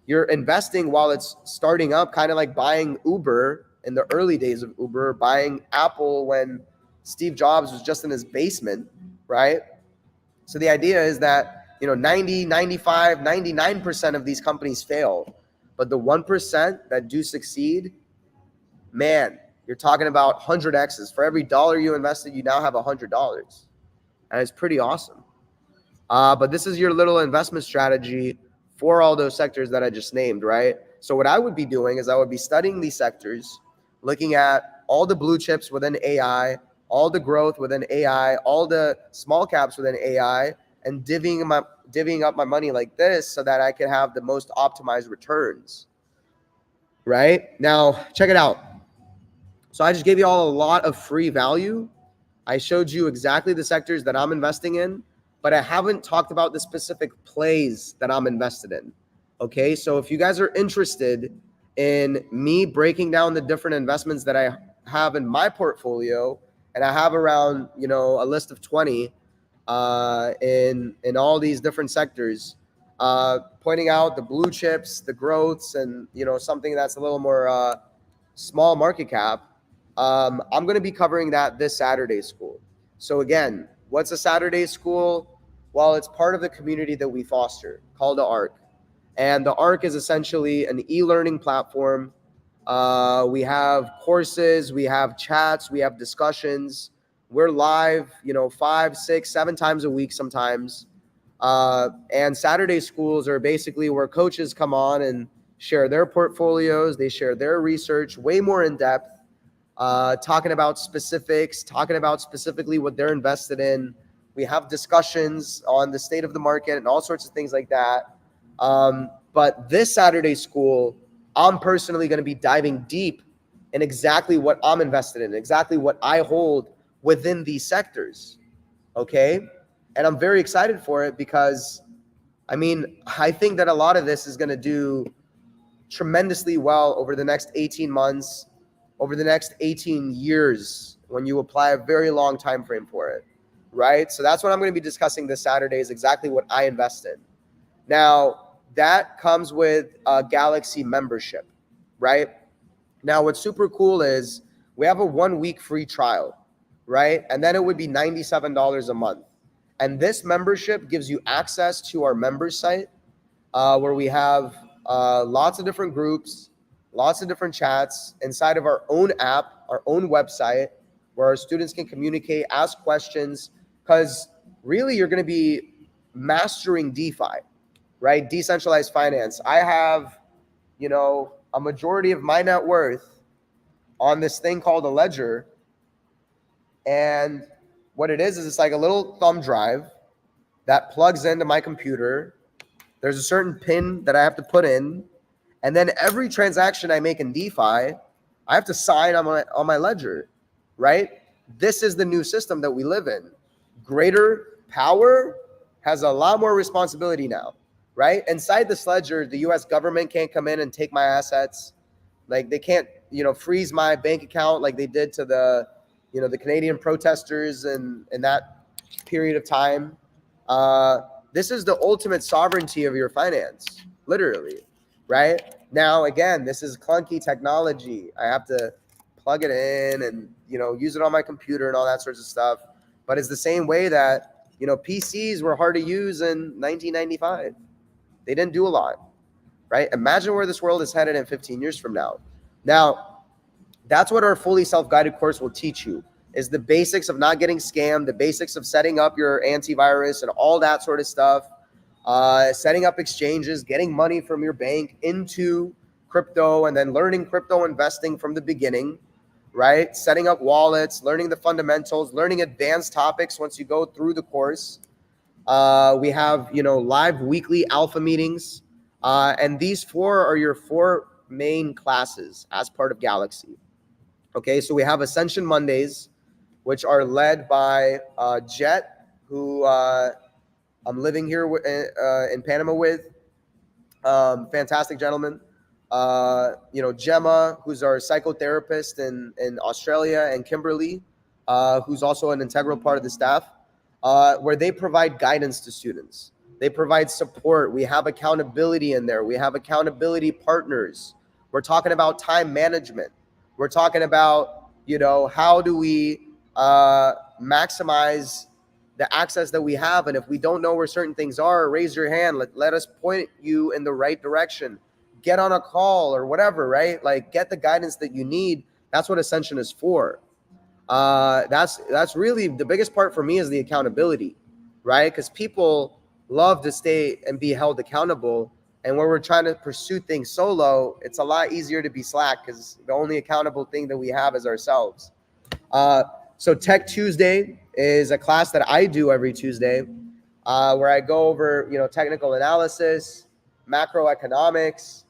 You're investing while it's starting up, kind of like buying Uber in the early days of Uber, buying Apple when Steve Jobs was just in his basement, right? So the idea is that, 90, 95, 99% of these companies fail. But the 1% that do succeed, man, you're talking about 100 X's. For every dollar you invested, you now have $100. And it's pretty awesome. But this is your little investment strategy for all those sectors that I just named, right? So what I would be doing is I would be studying these sectors, looking at all the blue chips within AI, all the growth within AI, all the small caps within AI, and divvying up my money like this so that I can have the most optimized returns, right? Now, check it out. So I just gave you all a lot of free value. I showed you exactly the sectors that I'm investing in, but I haven't talked about the specific plays that I'm invested in. Okay, so if you guys are interested in me breaking down the different investments that I have in my portfolio, and I have around, a list of 20 in all these different sectors, pointing out the blue chips, the growths, and, something that's a little more small market cap, I'm going to be covering that this Saturday school. So again, what's a Saturday school? Well, it's part of the community that we foster called the ARC. And the ARC is essentially an e-learning platform. We have courses, we have chats, we have discussions. We're live, 5, 6, 7 times a week sometimes. And Saturday schools are basically where coaches come on and share their portfolios. They share their research way more in depth, talking about specifics, talking about specifically what they're invested in. We have discussions on the state of the market and all sorts of things like that. But this Saturday school, I'm personally going to be diving deep in exactly what I'm invested in, exactly what I hold within these sectors. Okay. And I'm very excited for it because, I think that a lot of this is going to do tremendously well over the next 18 months, over the next 18 years, when you apply a very long time frame for it, right? So that's what I'm going to be discussing this Saturday, is exactly what I invest in. Now, that comes with a Galaxy membership, right? Now, what's super cool is we have a 1-week free trial, right? And then it would be $97 a month. And this membership gives you access to our members site, where we have lots of different groups, lots of different chats inside of our own app, our own website, where our students can communicate, ask questions, because really you're going to be mastering DeFi, right? Decentralized finance. I have, a majority of my net worth on this thing called a ledger. And what it is it's like a little thumb drive that plugs into my computer. There's a certain PIN that I have to put in. And then every transaction I make in DeFi, I have to sign on my ledger, right? This is the new system that we live in. Greater power has a lot more responsibility now, right? Inside this ledger, the US government can't come in and take my assets. Like they can't, freeze my bank account like they did to the Canadian protesters in that period of time. This is the ultimate sovereignty of your finance, literally, right? Now, again, this is clunky technology. I have to plug it in and, use it on my computer and all that sorts of stuff. But it's the same way that, PCs were hard to use in 1995. They didn't do a lot, right? Imagine where this world is headed in 15 years from now. Now, that's what our fully self-guided course will teach you, is the basics of not getting scammed, the basics of setting up your antivirus and all that sort of stuff, setting up exchanges, getting money from your bank into crypto, and then learning crypto investing from the beginning, right? Setting up wallets, learning the fundamentals, learning advanced topics once you go through the course. We have, live weekly alpha meetings. And these 4 are your 4 main classes as part of Galaxy. Okay, so we have Ascension Mondays, which are led by Jet, who I'm living here in Panama with. Fantastic gentleman. Gemma, who's our psychotherapist in Australia, and Kimberly, who's also an integral part of the staff, where they provide guidance to students. They provide support. We have accountability in there. We have accountability partners. We're talking about time management. We're talking about, how do we maximize the access that we have. And if we don't know where certain things are, raise your hand. Let us point you in the right direction. Get on a call or whatever, right? Like, get the guidance that you need. That's what Ascension is for. That's really the biggest part for me, is the accountability, right? Because people love to stay and be held accountable. And when we're trying to pursue things solo, it's a lot easier to be slack, because the only accountable thing that we have is ourselves. So Tech Tuesday is a class that I do every Tuesday, where I go over, technical analysis, macroeconomics,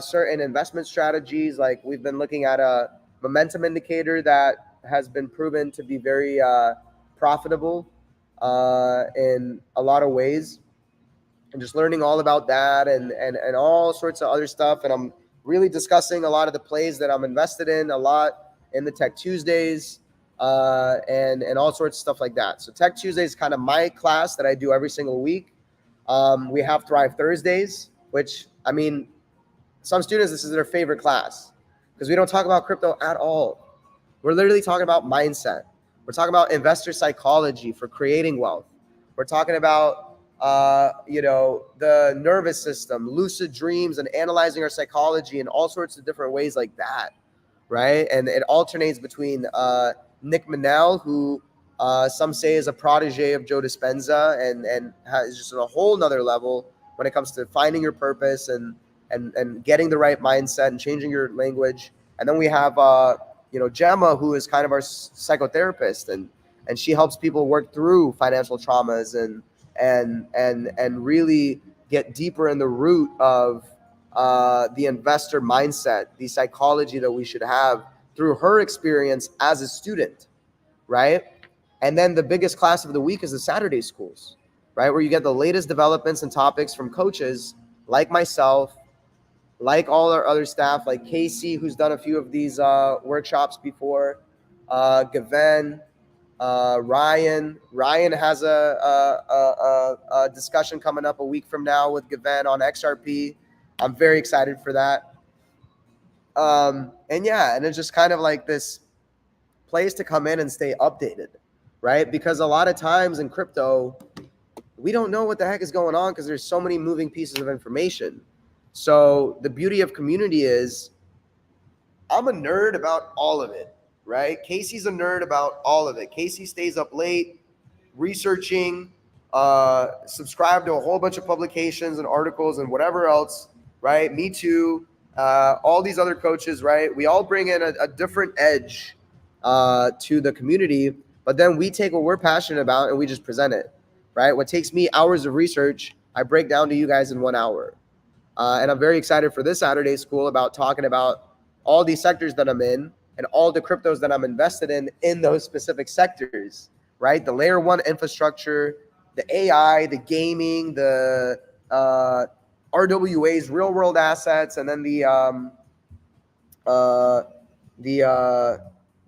certain investment strategies. Like, we've been looking at a momentum indicator that has been proven to be very profitable in a lot of ways, and just learning all about that and all sorts of other stuff. And I'm really discussing a lot of the plays that I'm invested in a lot in the Tech Tuesdays, and all sorts of stuff like that. So Tech Tuesday is kind of my class that I do every single week. We have Thrive Thursdays, which, some students, this is their favorite class, because we don't talk about crypto at all. We're literally talking about mindset. We're talking about investor psychology for creating wealth. We're talking about, the nervous system, lucid dreams, and analyzing our psychology in all sorts of different ways like that, right? And it alternates between Nick Manel, who some say is a protege of Joe Dispenza, and is just on a whole nother level when it comes to finding your purpose and getting the right mindset and changing your language. And then we have Gemma, who is kind of our psychotherapist, and she helps people work through financial traumas and really get deeper in the root of the investor mindset, the psychology that we should have through her experience as a student, right? And then the biggest class of the week is the Saturday schools, right? Where you get the latest developments and topics from coaches like myself, like all our other staff, like Casey, who's done a few of these workshops before, Gaven, Ryan. Ryan has a discussion coming up a week from now with Gaven on XRP. I'm very excited for that. And it's just kind of like this place to come in and stay updated, right? Because a lot of times in crypto, we don't know what the heck is going on because there's so many moving pieces of information. So the beauty of community is I'm a nerd about all of it, right? Casey's a nerd about all of it. Casey stays up late researching, subscribe to a whole bunch of publications and articles and whatever else, right? Me too. All these other coaches, right? We all bring in a different edge to the community, but then we take what we're passionate about and we just present it, right? What takes me hours of research, I break down to you guys in 1 hour. And I'm very excited for this Saturday school about talking about all these sectors that I'm in and all the cryptos that I'm invested in those specific sectors, right? The layer one infrastructure, the AI, the gaming, the RWAs, real world assets, and then the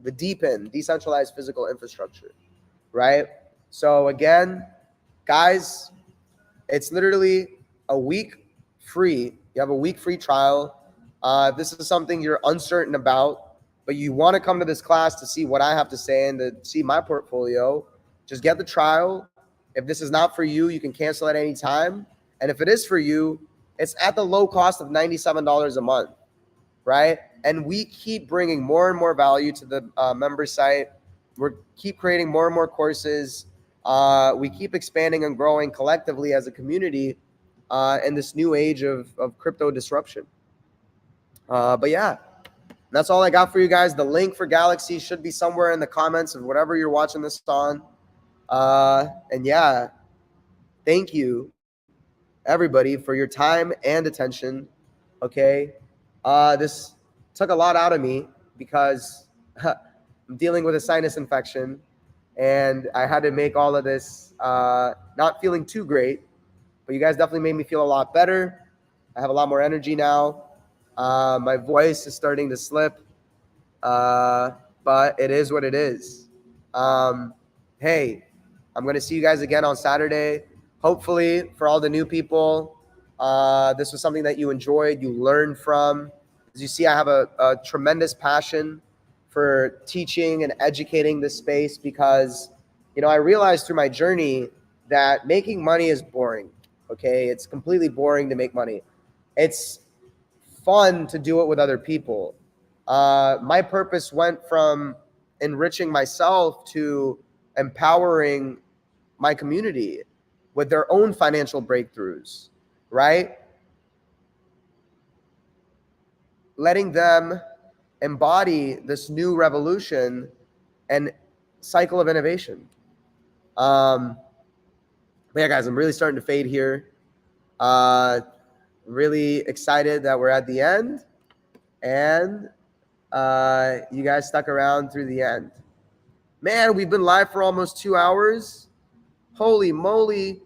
DePIN, decentralized physical infrastructure, right? So again, guys, it's literally a week free. You have a week free trial. If this is something you're uncertain about, but you want to come to this class to see what I have to say and to see my portfolio, just get the trial. If this is not for you, you can cancel at any time. And if it is for you, it's at the low cost of $97 a month, right? And we keep bringing more and more value to the member site. We keep creating more and more courses. We keep expanding and growing collectively as a community in this new age of crypto disruption. But yeah, that's all I got for you guys. The link for Galaxy should be somewhere in the comments of whatever you're watching this on. And yeah, thank you, everybody, for your time and attention. Okay. This took a lot out of me because I'm dealing with a sinus infection and I had to make all of this not feeling too great, but you guys definitely made me feel a lot better. I have a lot more energy now. My voice is starting to slip, but it is what it is. Hey, I'm going to see you guys again on Saturday. Hopefully, for all the new people, this was something that you enjoyed, you learned from. As you see, I have a tremendous passion for teaching and educating this space because, I realized through my journey that making money is boring. Okay, it's completely boring to make money. It's fun to do it with other people. My purpose went from enriching myself to empowering my community with their own financial breakthroughs, right? Letting them embody this new revolution and cycle of innovation. But yeah, guys, I'm really starting to fade here. Really excited that we're at the end and you guys stuck around through the end. Man, we've been live for almost 2 hours. Holy moly.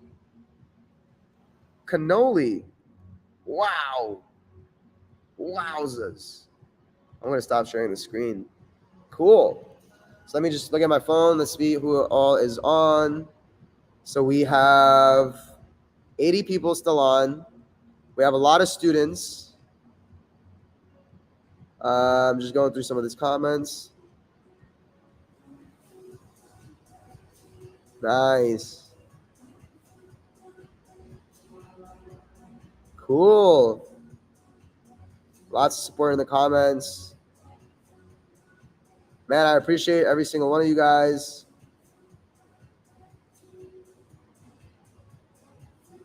Cannoli. Wow. Wowzers. I'm going to stop sharing the screen. Cool. So let me just look at my phone. Let's see who all is on. So we have 80 people still on. We have a lot of students. I'm just going through some of these comments. Nice. Cool. Lots of support in the comments. Man, I appreciate every single one of you guys.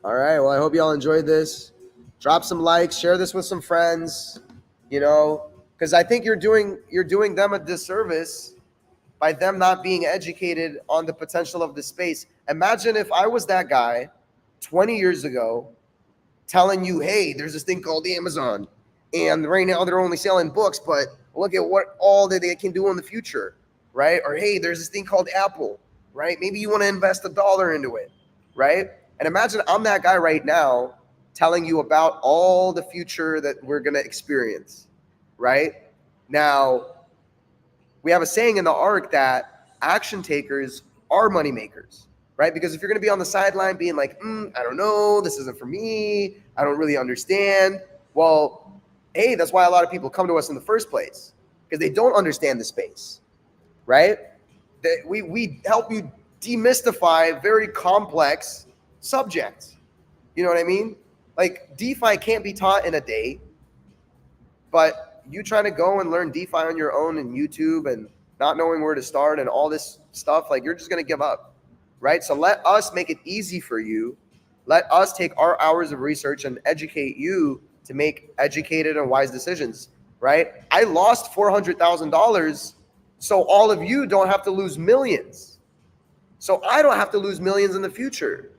All right. Well, I hope you all enjoyed this. Drop some likes, share this with some friends, you know, because I think you're doing them a disservice by them not being educated on the potential of this space. Imagine if I was that guy 20 years ago telling you, hey, there's this thing called Amazon, and right now they're only selling books, but look at what all that they can do in the future, right? Or hey, there's this thing called Apple, right? Maybe you want to invest $1 into it, right? And imagine I'm that guy right now telling you about all the future that we're going to experience, right? Now, we have a saying in the ARC that action takers are money makers, right? Because if you're going to be on the sideline being like, I don't know, this isn't for me, I don't really understand. Well, hey, that's why a lot of people come to us in the first place, because they don't understand the space, right? We help you demystify very complex subjects. You know what I mean? Like DeFi can't be taught in a day, but you trying to go and learn DeFi on your own and YouTube and not knowing where to start and all this stuff, like you're just going to give up, right? So let us make it easy for you. Let us take our hours of research and educate you to make educated and wise decisions, right? I lost $400,000 so all of you don't have to lose millions. So I don't have to lose millions in the future.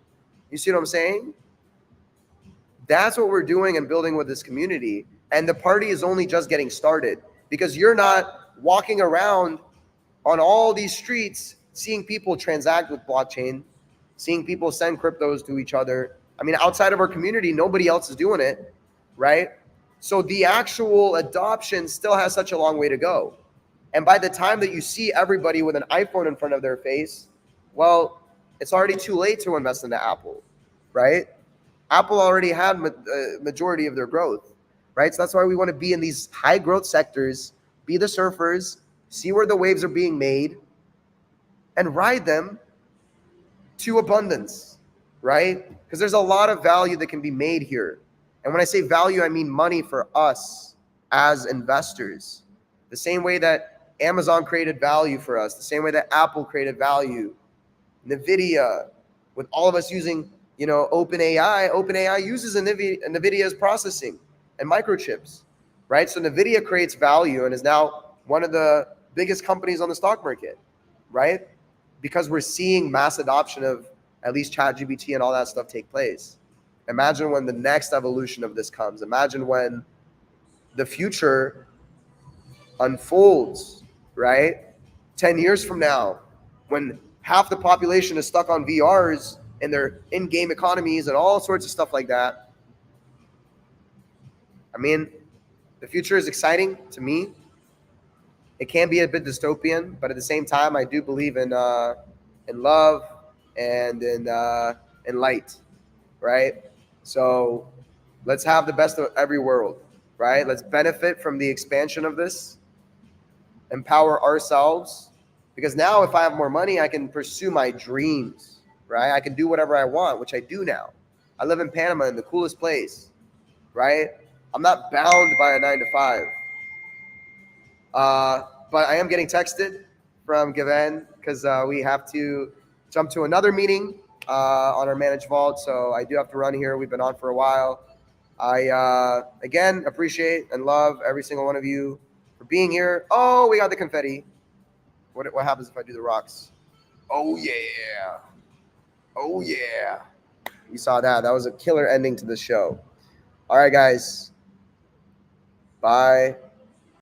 You see what I'm saying? That's what we're doing and building with this community. And the party is only just getting started, because you're not walking around on all these streets seeing people transact with blockchain, seeing people send cryptos to each other. I mean, outside of our community, nobody else is doing it, right? So the actual adoption still has such a long way to go. And by the time that you see everybody with an iPhone in front of their face, well, it's already too late to invest into Apple, right? Apple already had majority of their growth, right? So that's why we want to be in these high growth sectors, be the surfers, see where the waves are being made, and ride them to abundance, right? Because there's a lot of value that can be made here. And when I say value, I mean money for us as investors. The same way that Amazon created value for us, the same way that Apple created value, NVIDIA, with all of us using, you know, OpenAI uses NVIDIA's processing and microchips, right? So NVIDIA creates value and is now one of the biggest companies on the stock market, right? Because we're seeing mass adoption of at least ChatGPT and all that stuff take place. Imagine when the next evolution of this comes. Imagine when the future unfolds, right? 10 years from now, when half the population is stuck on VRs and their in-game economies and all sorts of stuff like that. I mean, the future is exciting to me. It can be a bit dystopian, but at the same time, I do believe in love and in light, right? So let's have the best of every world, right? Let's benefit from the expansion of this, empower ourselves, because now if I have more money, I can pursue my dreams, right? I can do whatever I want, which I do now. I live in Panama, in the coolest place, right? I'm not bound by a 9 to 5. But I am getting texted from Given because we have to jump to another meeting on our managed vault. So I do have to run here. We've been on for a while. I, again, appreciate and love every single one of you for being here. Oh, we got the confetti. What happens if I do the rocks? Oh, yeah. Oh, yeah. You saw that. That was a killer ending to the show. All right, guys. Bye.